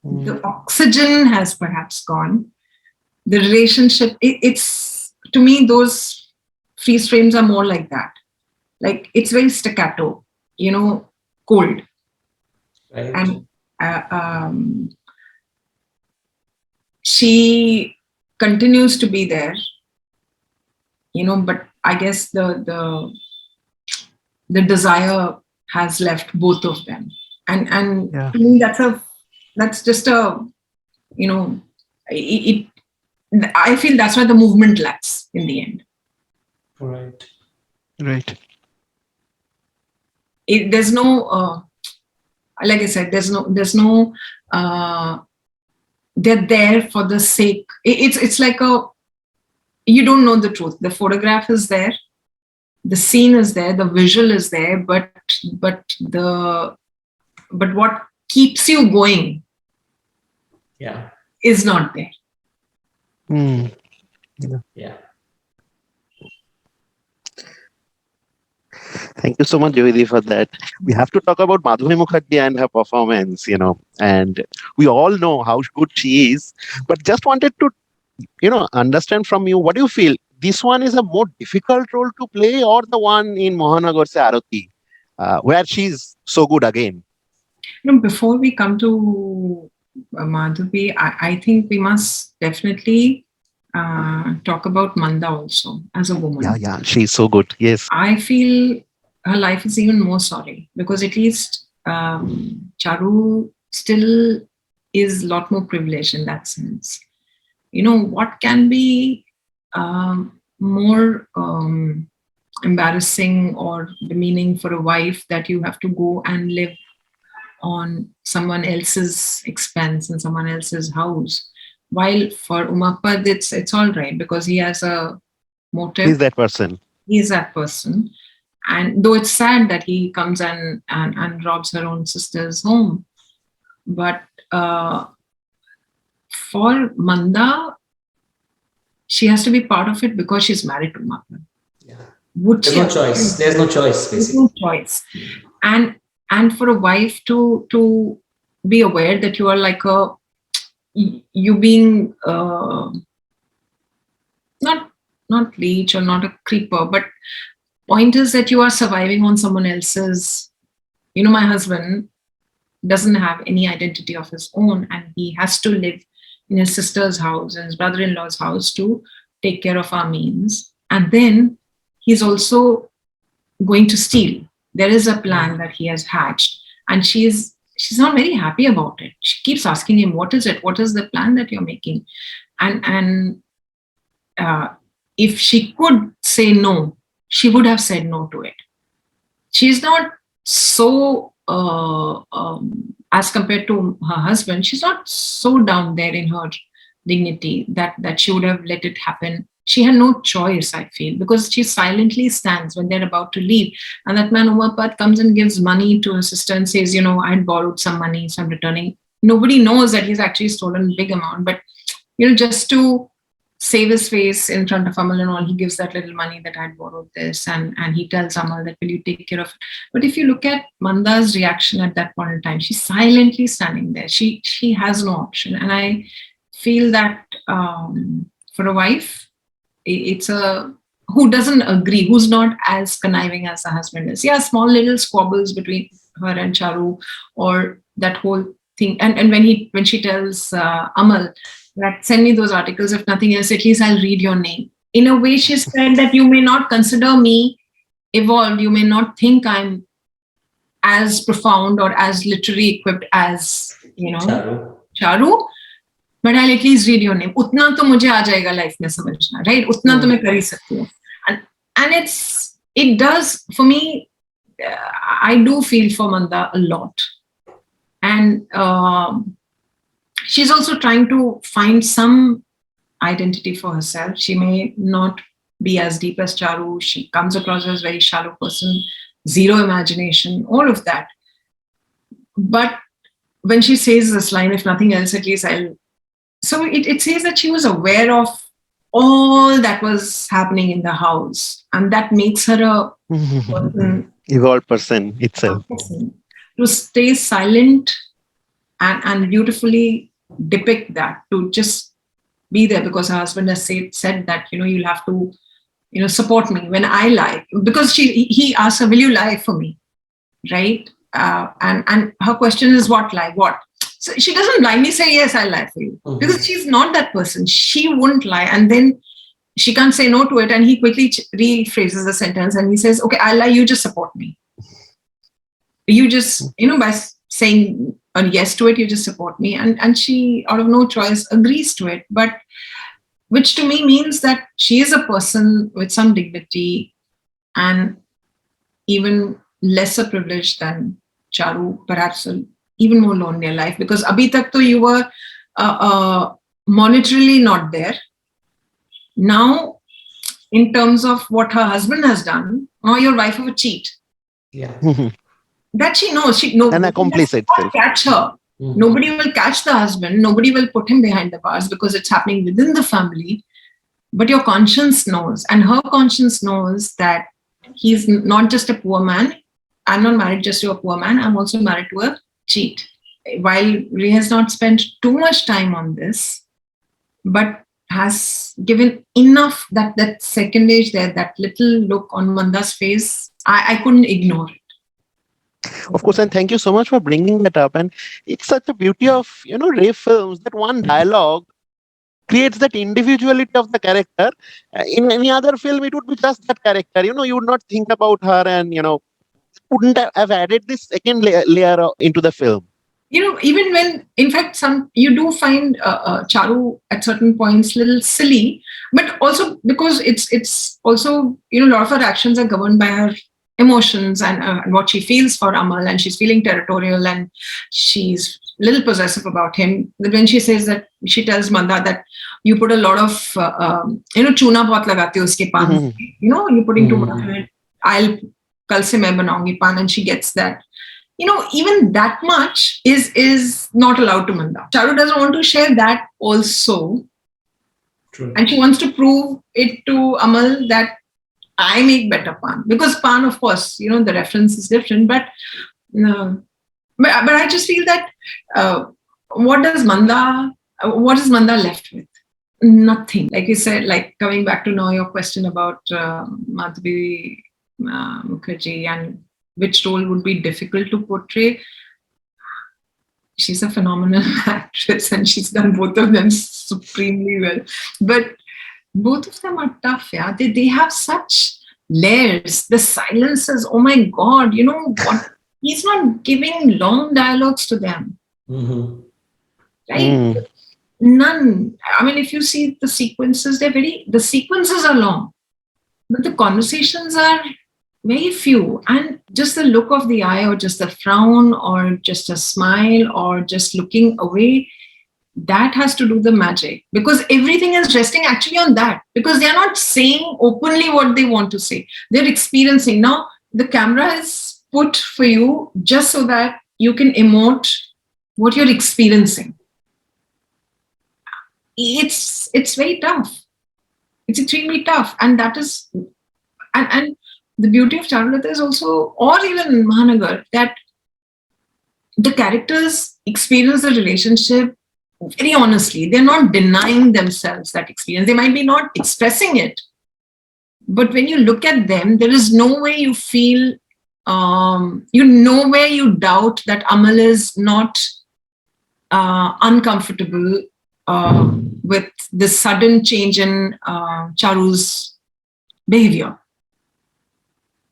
The oxygen has perhaps gone. The relationship, it's to me, those freeze frames are more like that. Like it's very staccato, cold. Right. And she continues to be there, but I guess the desire has left both of them. And Yeah. to me, that's just I feel that's why the movement lacks in the end. Right. Right. There's no, like I said, there's no. They're there for the sake. It's like you don't know the truth. The photograph is there, the scene is there, the visual is there, but what keeps you going, is not there. Yeah. Thank you so much, Juhi, for that. We have to talk about Madhabi Mukherjee and her performance, and we all know how good she is. But just wanted to, understand from you, what do you feel? This one is a more difficult role to play, or the one in Mohanagar Se Arati, where she's so good again? Before we come to Madhabi, I think we must definitely talk about Manda also as a woman. Yeah, she's so good. Yes. I feel her life is even more sorry, because at least Charu still is a lot more privileged in that sense. What can be more embarrassing or demeaning for a wife that you have to go and live on someone else's expense in someone else's house, while for Umapad it's all right because he has a motive. He's that person. He's that person. And though it's sad that he comes and robs her own sister's home, but for Manda, she has to be part of it because she's married to Umapad. Yeah. There's no choice. There's no choice, basically. There's no choice. And for a wife to be aware that you are like you being not leech or not a creeper, but point is that you are surviving on someone else's. My husband doesn't have any identity of his own, and he has to live in his sister's house and his brother-in-law's house to take care of our means. And then he's also going to steal. There is a plan that he has hatched, and she's not very happy about it. She keeps asking him, "What is it? What is the plan that you're making?" And if she could say no, she would have said no to it. She's not so as compared to her husband, she's not so down there in her dignity that she would have let it happen. She had no choice, I feel, because she silently stands when they're about to leave. And that man, Umarpad, comes and gives money to her sister and says, I had borrowed some money, so I'm returning. Nobody knows that he's actually stolen a big amount. But, just to save his face in front of Amal and all, he gives that little money that I'd borrowed this. And he tells Amal that, will you take care of it? But if you look at Manda's reaction at that point in time, she's silently standing there. She has no option. And I feel that for a wife, it's who doesn't agree, who's not as conniving as the husband is. Yeah, small little squabbles between her and Charu, or that whole thing. And when she tells Amal that send me those articles, if nothing else, at least I'll read your name. In a way, she said that you may not consider me evolved, you may not think I'm as profound or as literary equipped as Charu. But I'll at least read your name. Utna to mujhe aa jayega life mein samajhna, right? Utna to main kar hi sakti hu. And it does, for me, I do feel for Manda a lot. And she's also trying to find some identity for herself. She may not be as deep as Charu. She comes across as a very shallow person, zero imagination, all of that. But when she says this line, if nothing else, at least I'll... So it says that she was aware of all that was happening in the house, and that makes her a evolved person itself. To stay silent and beautifully depict that, to just be there because her husband has said that, you'll have to, support me when I lie. Because he asks her, will you lie for me? Right? And her question is, what lie? What? So she doesn't blindly say, yes, I'll lie for you. Mm-hmm. Because she's not that person. She wouldn't lie. And then she can't say no to it. And he quickly rephrases the sentence and he says, okay, I'll lie, you just support me. You just, by saying a yes to it, you just support me. And she, out of no choice, agrees to it. But which to me means that she is a person with some dignity and even lesser privilege than Charu, perhaps even more lonely life, because abhi tak to you were monetarily not there. Now, in terms of what her husband has done, now you're wife of a cheat. Yeah. That she knows. An accomplice itself. Catch her. Mm-hmm. Nobody will catch the husband. Nobody will put him behind the bars because it's happening within the family. But your conscience knows, and her conscience knows that he's not just a poor man. I'm not married just to a poor man. I'm also married to a cheat. While Ray has not spent too much time on this, but has given enough that second age there, that little look on Manda's face, I couldn't ignore it. Of course, and thank you so much for bringing that up. And it's such a beauty of, Ray films, that one dialogue creates that individuality of the character. In any other film, it would be just that character. You would not think about her and, wouldn't have added this second layer into the film. Even when, in fact, you do find Charu at certain points little silly, but also because it's also, a lot of her actions are governed by her emotions and what she feels for Amal, and she's feeling territorial and she's a little possessive about him. When she says that, she tells Manda that you put a lot of, chuna bahut lagate ho uske paan. You're putting too much in it. I'll kal se main banaungi paan, and she gets that. Even that much is not allowed to Manda. Charu doesn't want to share that also. True. And she wants to prove it to Amal that I make better pan. Because pan, of course, the reference is different. But I just feel that what is Manda left with? Nothing. Like you said, like coming back to now your question about Madhabi Mukherjee and which role would be difficult to portray. She's a phenomenal actress and she's done both of them supremely well. But both of them are tough, yeah. They have such layers. The silences, oh my God, what? He's not giving long dialogues to them. Mm-hmm. Right? None. I mean, if you see the sequences, the sequences are long. But the conversations are Very few. And just the look of the eye, or just a frown, or just a smile, or just looking away, that has to do the magic, because everything is resting actually on that, because they're not saying openly what they want to say. They're experiencing. Now, the camera is put for you just so that you can emote what you're experiencing. It's very tough. It's extremely tough. And that is, and the beauty of Charulata is also, or even Mahanagar, that the characters experience the relationship very honestly. They're not denying themselves that experience. They might be not expressing it, but when you look at them, there is no way you feel, nowhere you doubt that Amal is not uncomfortable with this sudden change in Charu's behavior.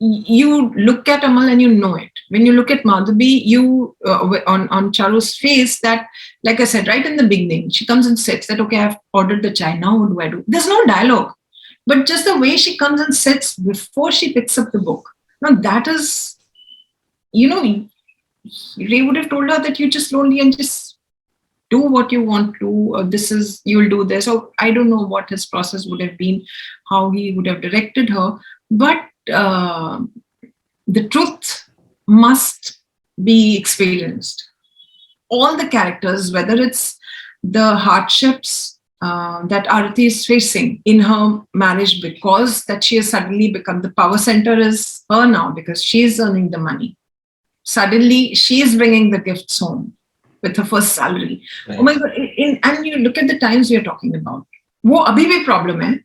You look at Amal and you know it. When you look at Madhabi, you on Charu's face, that, like I said, right in the beginning, she comes and sits that, okay, I've ordered the chai, now what do I do? There's no dialogue, but just the way she comes and sits before she picks up the book. Now that is, Ray would have told her that you're just lonely and just do what you want to, or you'll do this. So I don't know what his process would have been, how he would have directed her, but the truth must be experienced. All the characters, whether it's the hardships that Arati is facing in her marriage, because that she has suddenly become, the power center is her now, because she is earning the money. Suddenly she is bringing the gifts home with her first salary. Right. Oh my God. And you look at the times we are talking about. वो अभी भी problem है,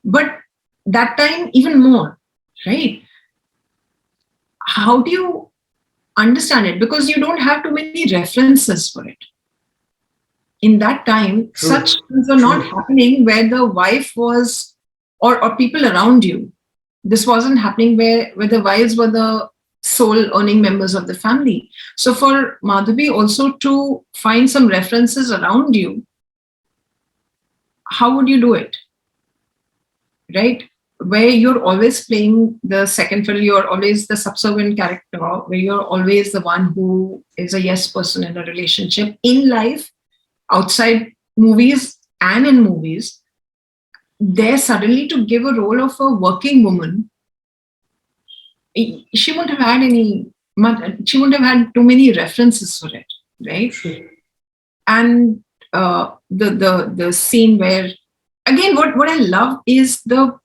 but that time even more, right? How do you understand it? Because you don't have too many references for it. In that time, True. Such things are not happening where the wife was, or people around you. This wasn't happening where the wives were the sole earning members of the family. So for Madhabi also to find some references around you, how would you do it? Right? Where you're always playing the second fiddle, you're always the subservient character, where you're always the one who is a yes person in a relationship, in life, outside movies and in movies. There suddenly to give a role of a working woman, she wouldn't have had she wouldn't have had too many references for it, right? Sure. And the scene where, again, what I love is the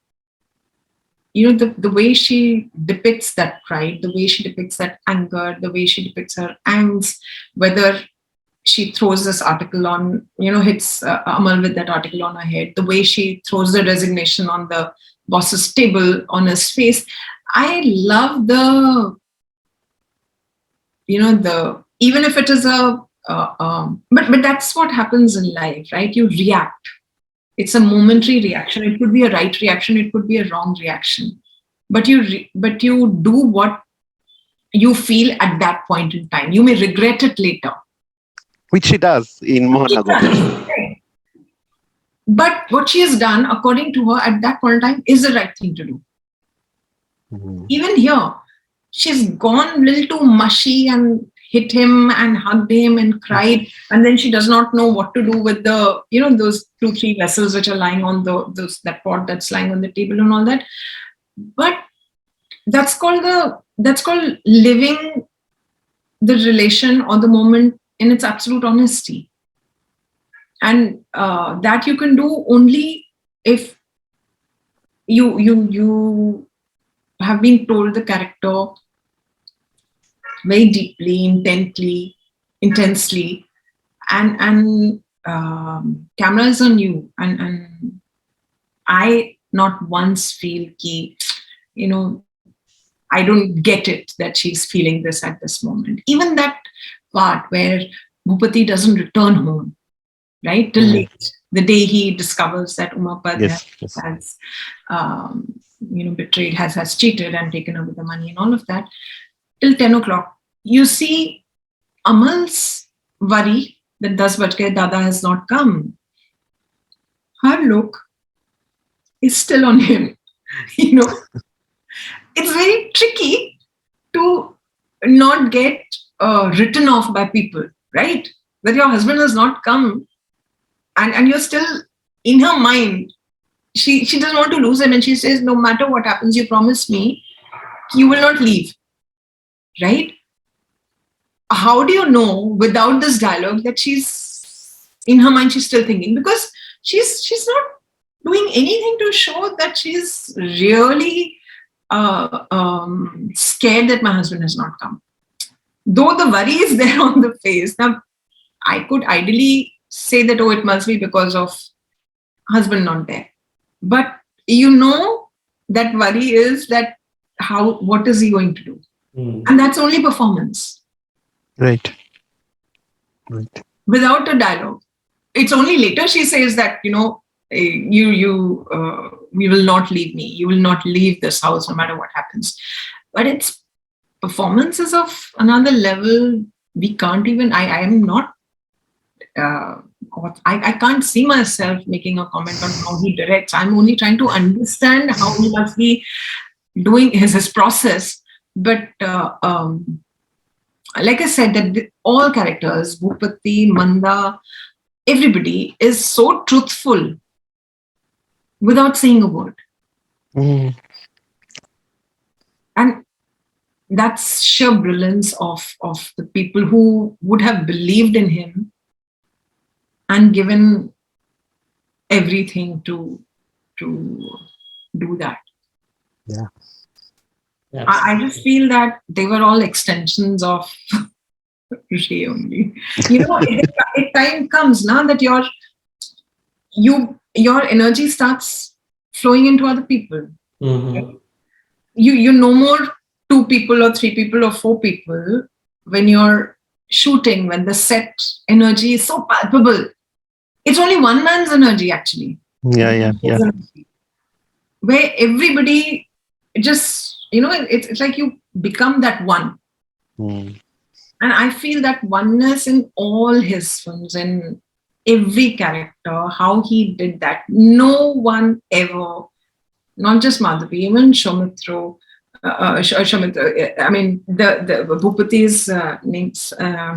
way she depicts that pride, the way she depicts that anger, the way she depicts her angst, whether she throws this article on, hits Amal with that article on her head, the way she throws the resignation on the boss's table on his face. I love even if it is but that's what happens in life, right? You react. It's a momentary reaction. It could be a right reaction. It could be a wrong reaction. But you do what you feel at that point in time. You may regret it later. Which she does in Mahanagar. But what she has done, according to her, at that point in time, is the right thing to do. Mm-hmm. Even here, she's gone a little too mushy and hit him and hugged him and cried, and then she does not know what to do with the, those 2-3 vessels which are lying on that pot that's lying on the table and all that. But that's called living the relation or the moment in its absolute honesty. And that you can do only if you have been told the character very deeply, intensely, and camera is on you, and I not once feel I don't get it that she's feeling this at this moment. Even that part where Bhupati doesn't return home, right, till late, the day he discovers that Umapad has betrayed, has cheated and taken away the money and all of that, till 10 o'clock. You see Amal's worry that 10 baj gaye, Dada has not come. Her look is still on him, it's very tricky to not get written off by people, right? That your husband has not come, and you're still in her mind. She doesn't want to lose him, and she says, no matter what happens, you promise me you will not leave, right? How do you know without this dialogue that she's in her mind, she's still thinking? Because she's not doing anything to show that she's really scared that my husband has not come. Though the worry is there on the face. Now, I could ideally say that, oh, it must be because of husband not there. But that worry is that what is he going to do? And that's only performance. Right. Without a dialogue. It's only later she says that, we will not leave me. You will not leave this house no matter what happens. But it's performances of another level. We can't even, I am not, I can't see myself making a comment on how he directs. I'm only trying to understand how he must be doing his process. But like I said, that all characters, Bhupati, Manda, everybody is so truthful without saying a word. And that's sheer brilliance of the people who would have believed in him and given everything to do that. Yeah. I just feel that they were all extensions of Ray only. If time comes now that your energy starts flowing into other people. Mm-hmm. You no more 2 people or 3 people or 4 people when you're shooting, when the set energy is so palpable. It's only one man's energy actually. Yeah. Where everybody just, it's like you become that one. And I feel that oneness in all his films, in every character, how he did that. No one ever, not just Madhabi, even Soumitra, I mean, the Bhupati's names,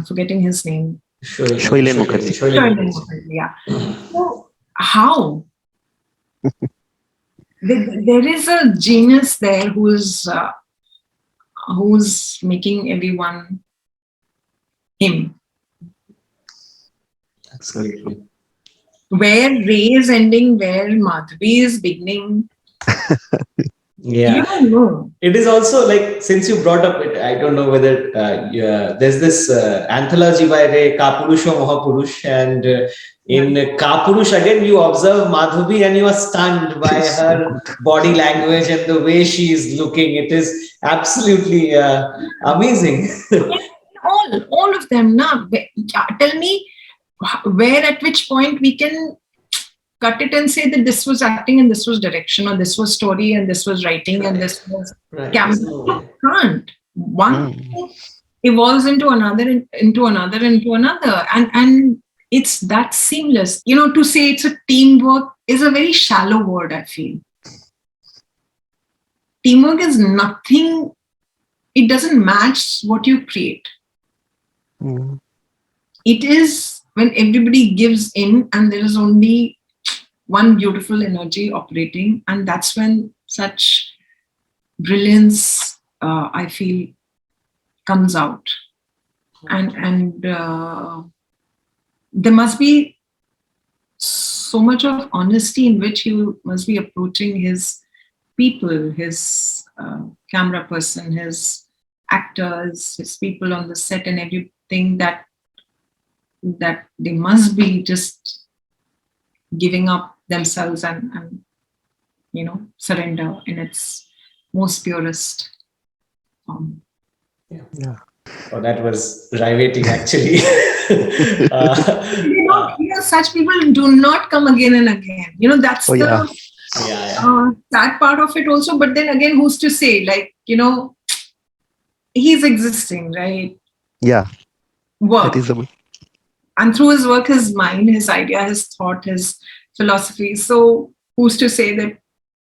forgetting his name. Shoilen Mukherjee. Yeah. So how? There is a genius there who's making everyone him. Absolutely. Where Ray is ending, where Madhabi is beginning. Yeah. You don't know. It is also like, since you brought up it, I don't know whether there's this anthology by Ray, Kapurusho Mahapurush, and in Kapurush again you observe Madhabi and you are stunned by her body language and the way she is looking. It is absolutely amazing. all of them now. Tell me where, at which point we can cut it and say that this was acting and this was direction, or this was story and this was writing and this was camera. You can't. One thing evolves into another, and it's that seamless. To say it's a teamwork is a very shallow word, I feel. Teamwork is nothing. It doesn't match what you create. It is when everybody gives in and there is only one beautiful energy operating, and that's when such brilliance, I feel, comes out. And there must be so much of honesty in which you must be approaching his people, his camera person, his actors, his people on the set, and everything, that they must be just giving up themselves and surrender in its most purest form. Yeah. Oh, that was riveting, actually. Such people do not come again and again. That's that part of it also. But then again, who's to say? Like, he's existing, right? Yeah. Work. And through his work, his mind, his idea, his thought, his philosophy. So who's to say that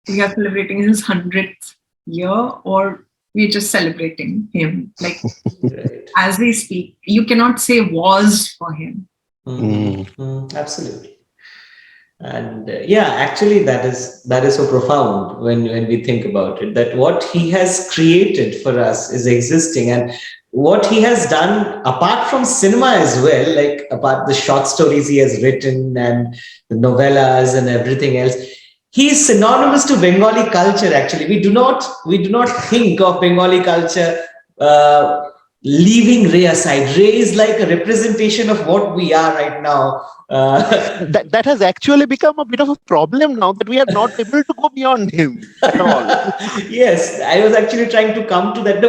we are celebrating his 100th year, or we're just celebrating him. Like, Right. as we speak, you cannot say was for him. Absolutely. And yeah, actually, that is so profound when we think about it. That what he has created for us is existing, and what he has done apart from cinema as well, like apart the short stories he has written and the novellas and everything else. He is synonymous to Bengali culture. Actually, we do not think of Bengali culture leaving Ray aside. Ray is like a representation of what we are right now. That has actually become a bit of a problem now, that we are not able to go beyond him at all. Yes, I was actually trying to come to that.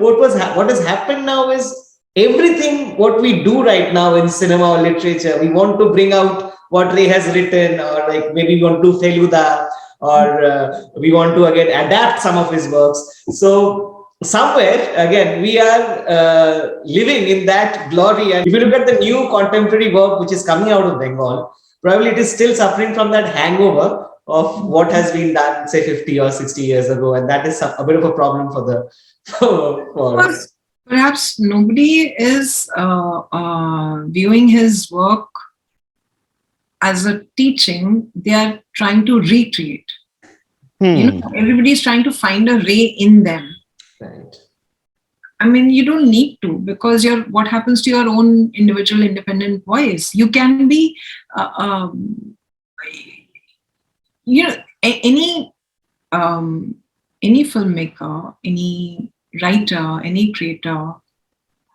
What has happened now is everything what we do right now in cinema or literature, we want to bring out what Ray has written, or like maybe we want to do Feluda, or we want to again adapt some of his works. So somewhere again we are living in that glory. And if you look at the new contemporary work which is coming out of Bengal, probably it is still suffering from that hangover of what has been done, say 50 or 60 years ago, and that is a bit of a problem for the for Perhaps nobody is viewing his work as a teaching. They are trying to recreate. Everybody is trying to find a Ray in them. Right. I mean, you don't need to, because what happens to your own individual independent voice? You can be, any filmmaker, any writer, any creator,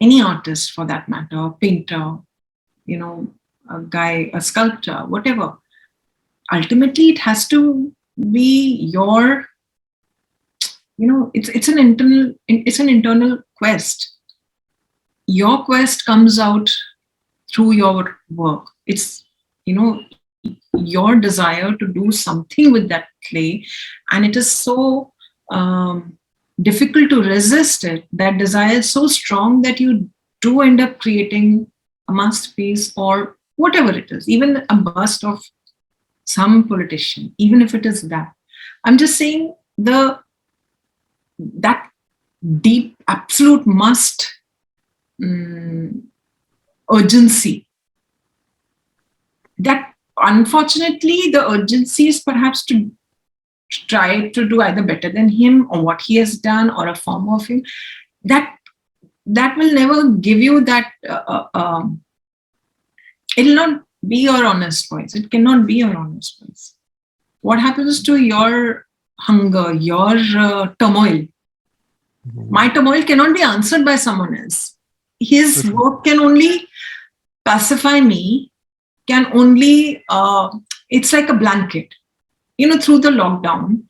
any artist for that matter, painter, a guy, a sculptor, whatever. Ultimately, it has to be your, it's an internal quest. Your quest comes out through your work. It's, your desire to do something with that clay, and it is so difficult to resist it. That desire is so strong that you do end up creating a masterpiece, or whatever it is, even a bust of some politician, even if it is that. I'm just saying that deep, absolute must urgency, that unfortunately the urgency is perhaps to try to do either better than him, or what he has done, or a form of him, that will never give you that, it will not be your honest voice. It cannot be your honest voice. What happens to your hunger, your turmoil? My turmoil cannot be answered by someone else. His work can only pacify me, can only, it's like a blanket. Through the lockdown,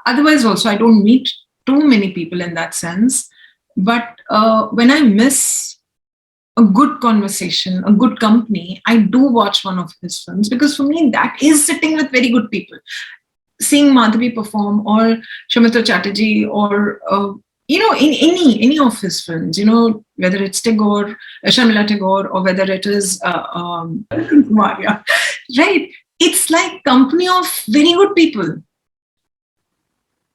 otherwise also I don't meet too many people in that sense. But when I miss a good conversation, a good company, I do watch one of his films, because for me, that is sitting with very good people. Seeing Madhabi perform, or Soumitra Chatterjee, or in any of his films, whether it's Tagore, Shamila Tagore, or whether it is Maria, right? It's like company of very good people,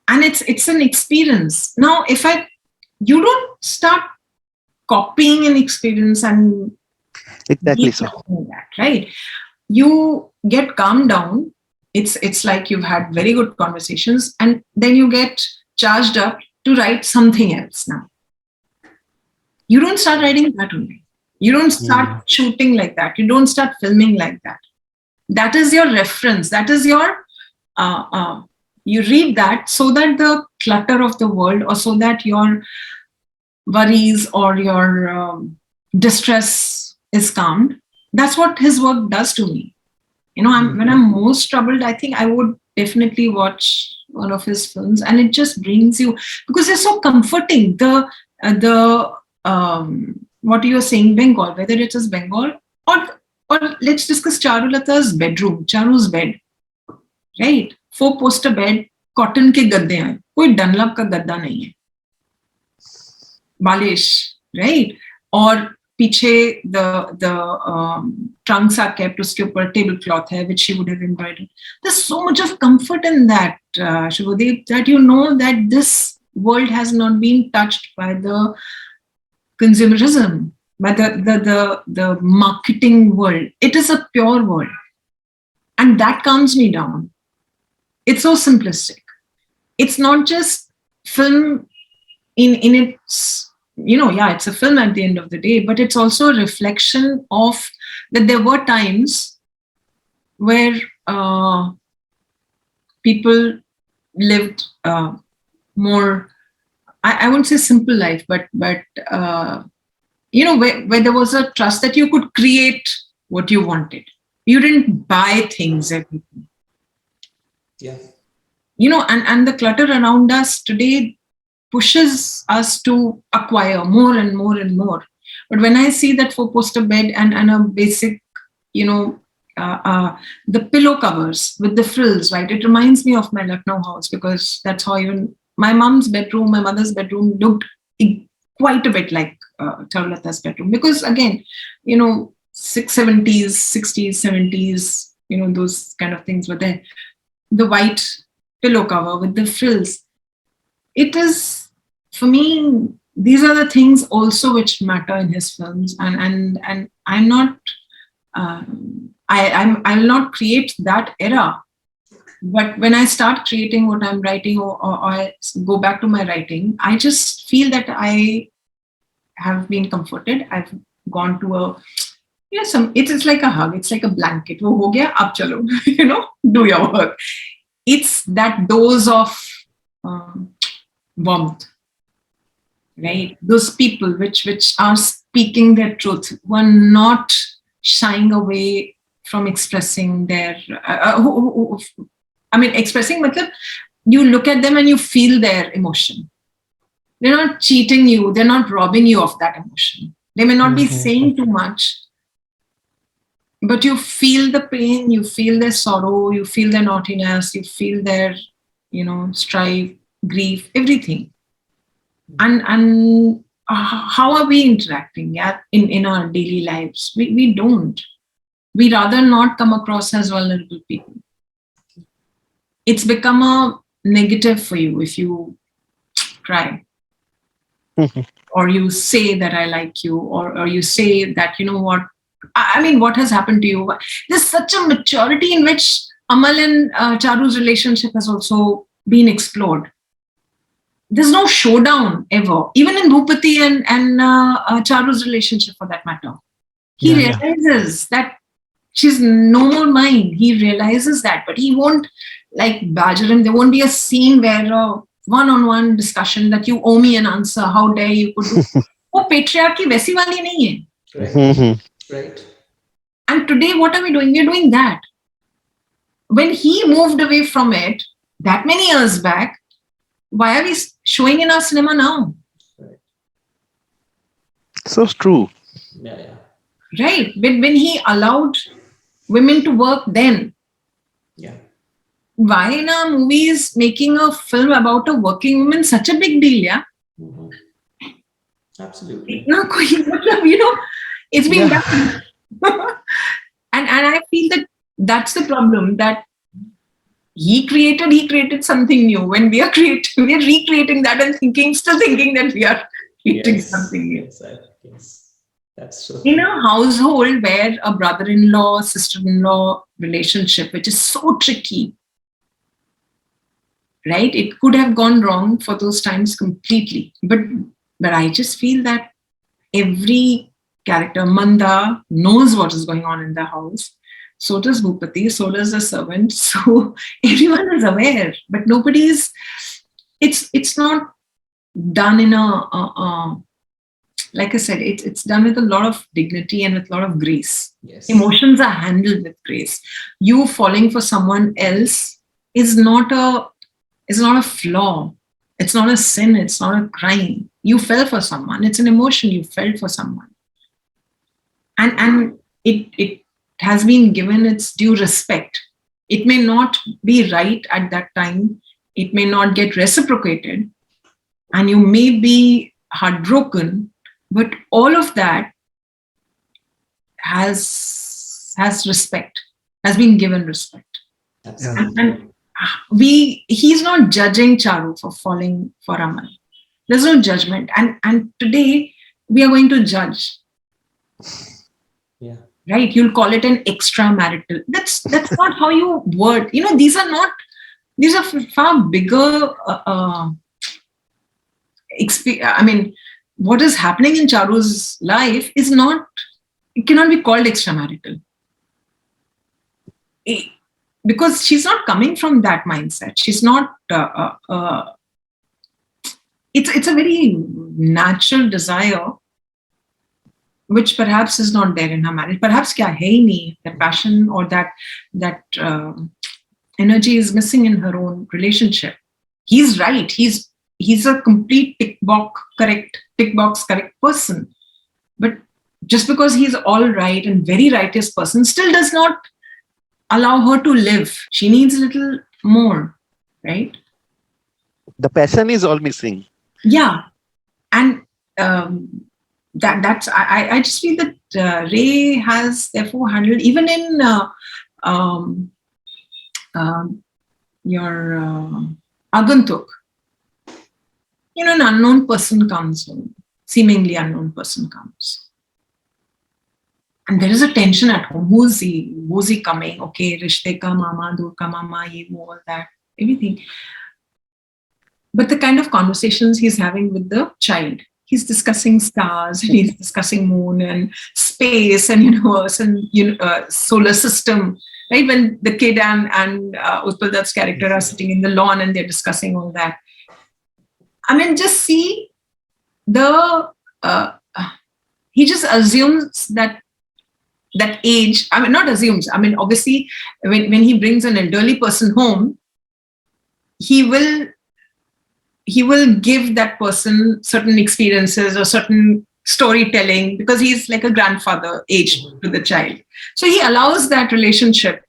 and it's an experience. Now, you don't start copying an experience and Exactly so. that, right? You get calmed down. It's like you've had very good conversations, and then you get charged up to write something else. Now, you don't start writing that only. You don't start shooting like that. You don't start filming like that. That is your reference. That is your, you read that so that the clutter of the world, or so that your worries or your distress is calmed. That's what his work does to me. When I'm most troubled, I think I would definitely watch one of his films, and it just brings you, because they're so comforting. What you are saying, Bengal, whether it is Bengal, or let's discuss Charulata's bedroom, Charu's bed, right? 4-poster bed, cotton के गद्दे हैं, कोई Dunlop का गद्दा नहीं है, बालिश, right? और पीछे the trunks are kept, उसके ऊपर tablecloth है, which she would have embroidered. There's so much of comfort in that, Shubhadeep, that you know that this world has not been touched by the consumerism, by the marketing world. It is a pure world. And that calms me down. It's so simplistic. It's not just film in its, it's a film at the end of the day, but it's also a reflection of that there were times where people lived more, I wouldn't say simple life, but where there was a trust that you could create what you wanted. You didn't buy things everything. Yeah. And the clutter around us today pushes us to acquire more and more and more. But when I see that 4-poster bed and a basic, the pillow covers with the frills, right? It reminds me of my Lucknow house, because that's how even my mom's bedroom, my mother's bedroom looked quite a bit like Charulata's bedroom. Because again, 70s, 60s, 70s, those kind of things were there. The white pillow cover with the frills. It is, for me, these are the things also which matter in his films. And I'm not, I'll not create that era. But when I start creating what I'm writing, or I go back to my writing, I just feel that I have been comforted. I've gone to a, it's like a hug. It's like a blanket. Wo ho gaya, ab chalo, do your work. It's that dose of warmth, right? Those people which are speaking their truth, who are not shying away from expressing their, expressing, you look at them and you feel their emotion. They're not cheating you. They're not robbing you of that emotion. They may not be saying too much, but you feel the pain, you feel their sorrow, you feel their naughtiness, you feel their, strife, grief, everything. And how are we interacting in our daily lives? We don't. We rather not come across as vulnerable people. It's become a negative for you if you cry. Or you say that I like you, or you say that, what has happened to you? There's such a maturity in which Amal and Charu's relationship has also been explored. There's no showdown ever, even in Bhupati and Charu's relationship, for that matter. He realizes that she's no more mine. He realizes that, but he won't badger him. There won't be a scene where a one-on-one discussion that you owe me an answer. How dare you could do? Oh, patriarchy वैसी वाली नहीं है. Right. And today, what are we doing? We're doing that. When he moved away from it that many years back, why are we showing in our cinema now? Right. So true. Yeah. Right. When he allowed women to work then. Yeah. Why in our movies making a film about a working woman such a big deal? Yeah. Absolutely. It's been done. and I feel that that's the problem, that he created something new. When we are recreating that and still thinking that we are creating something new. Yes. That's true. In a household where a brother-in-law, sister-in-law relationship, which is so tricky, right? It could have gone wrong for those times completely. But I just feel that every character, Manda, knows what is going on in the house. So does Bhupati, so does the servant. So everyone is aware, but it's not done in a like I said, it's done with a lot of dignity and with a lot of grace. Yes. Emotions are handled with grace. You falling for someone else is not a flaw. It's not a sin. It's not a crime. You fell for someone. It's an emotion. You felt for someone. And it has been given its due respect. It may not be right at that time. It may not get reciprocated. And you may be heartbroken. But all of that has respect, has been given respect. Absolutely. And he's not judging Charu for falling for Amal. There's no judgment. And today we are going to judge. Yeah. Right? You'll call it an extramarital. That's not how you word. These are far bigger what is happening in Charu's life it cannot be called extramarital. Because she's not coming from that mindset. She's not, it's a very natural desire, which perhaps is not there in her marriage. Perhaps kya hai hi nahi, that passion or that energy is missing in her own relationship. He's right. He's a complete tick box correct person. But just because he's all right and very righteous person still does not allow her to live. She needs a little more, right? The passion is all missing. Yeah. And that's I just feel that Ray has therefore handled, even in your Agantuk, an unknown person comes home, seemingly unknown person comes. And there is a tension at home. Who's he coming? Okay, rishte ka mama, dur ka mama, ye, all that, everything. But the kind of conversations he's having with the child, he's discussing stars and he's discussing moon and space and universe and solar system. Right? When the kid and Utpal Dutt's character are sitting in the lawn and they're discussing all that. Just see he just assumes that age, not assumes, obviously when he brings an elderly person home, he will give that person certain experiences or certain storytelling because he's like a grandfather aged to the child. So he allows that relationship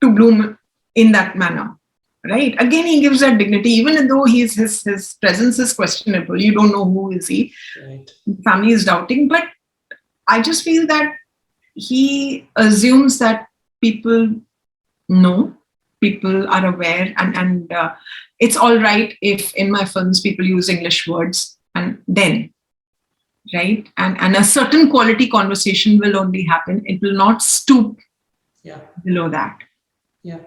to bloom in that manner, right? Again, he gives that dignity, even though his presence is questionable. You don't know who is he. Right. Family is doubting, but I just feel that he assumes that people know, people are aware, and it's all right if in my films people use English words, and then, right? And a certain quality conversation will only happen. It will not stoop below that. Yeah.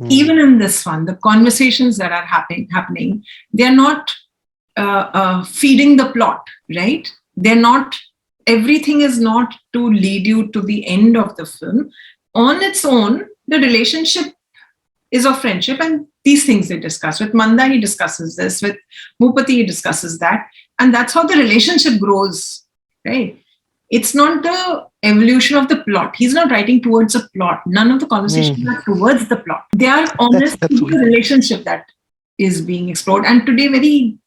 Even in this one, the conversations that are happening, they're not feeding the plot, right? They're not, everything is not to lead you to the end of the film. On its own, the relationship is of friendship, and these things they discuss. With Manda, he discusses this. With Bhupati, he discusses that. And that's how the relationship grows, right? It's not the evolution of the plot. He's not writing towards a plot. None of the conversations are towards the plot. They are honest to the relationship that is being explored. And today, very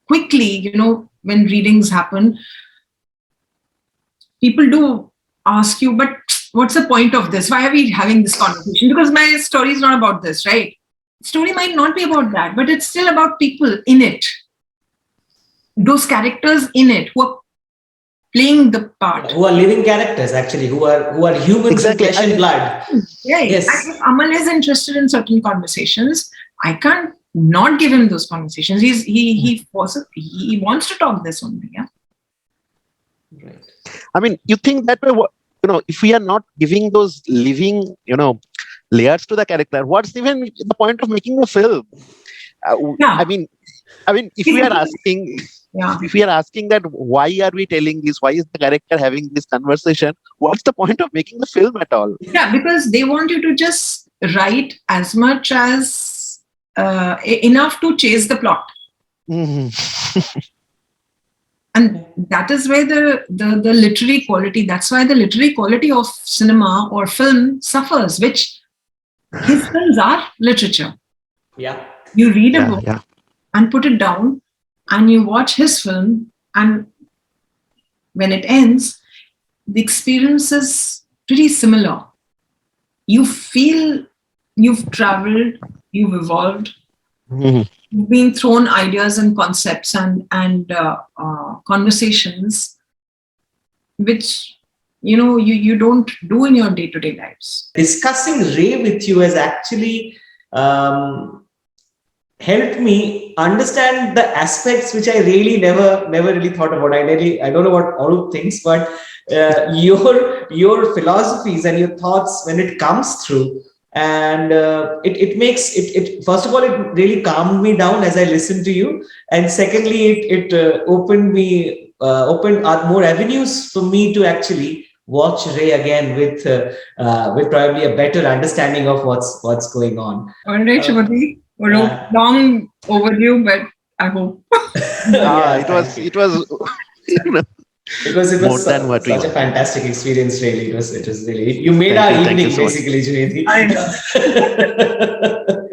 quickly, when readings happen, people do ask you, but what's the point of this? Why are we having this conversation? Because my story is not about this, right? Story might not be about that, but it's still about people in it. Those characters in it who are playing the part. Who are living characters, actually, who are humans in flesh and blood. Right. Yes. And if Amal is interested in certain conversations, I can't not give him those conversations. He wants to talk this only, yeah. Right. You think that way, if we are not giving those living, layers to the character, what's even the point of making a film? If we are asking, if we are asking that why are we telling this, why is the character having this conversation, what's the point of making the film at all? Yeah, because they want you to just write as much as enough to chase the plot. Mm-hmm. And that is where the literary quality, that's why the literary quality of cinema or film suffers, which his films are literature. Yeah. You read a book and put it down and you watch his film, and when it ends, the experience is pretty similar. You feel you've traveled, you've evolved, you've been thrown ideas and concepts and conversations which you don't do in your day-to-day lives. Discussing Ray with you has actually helped me understand the aspects which I really never really thought about. I don't know about all things, but your philosophies and your thoughts when it comes through, and it makes it first of all, it really calmed me down as I listened to you, and secondly, it opened more avenues for me to actually watch Ray again with probably a better understanding of what's going on. All right, Shubhati. Yeah. Long overdue, but I hope. It was you know, It was more than what we such a wanted. fantastic experience. Really, it was really, you made Thank our you evening so much. basically, Junaidi. I know.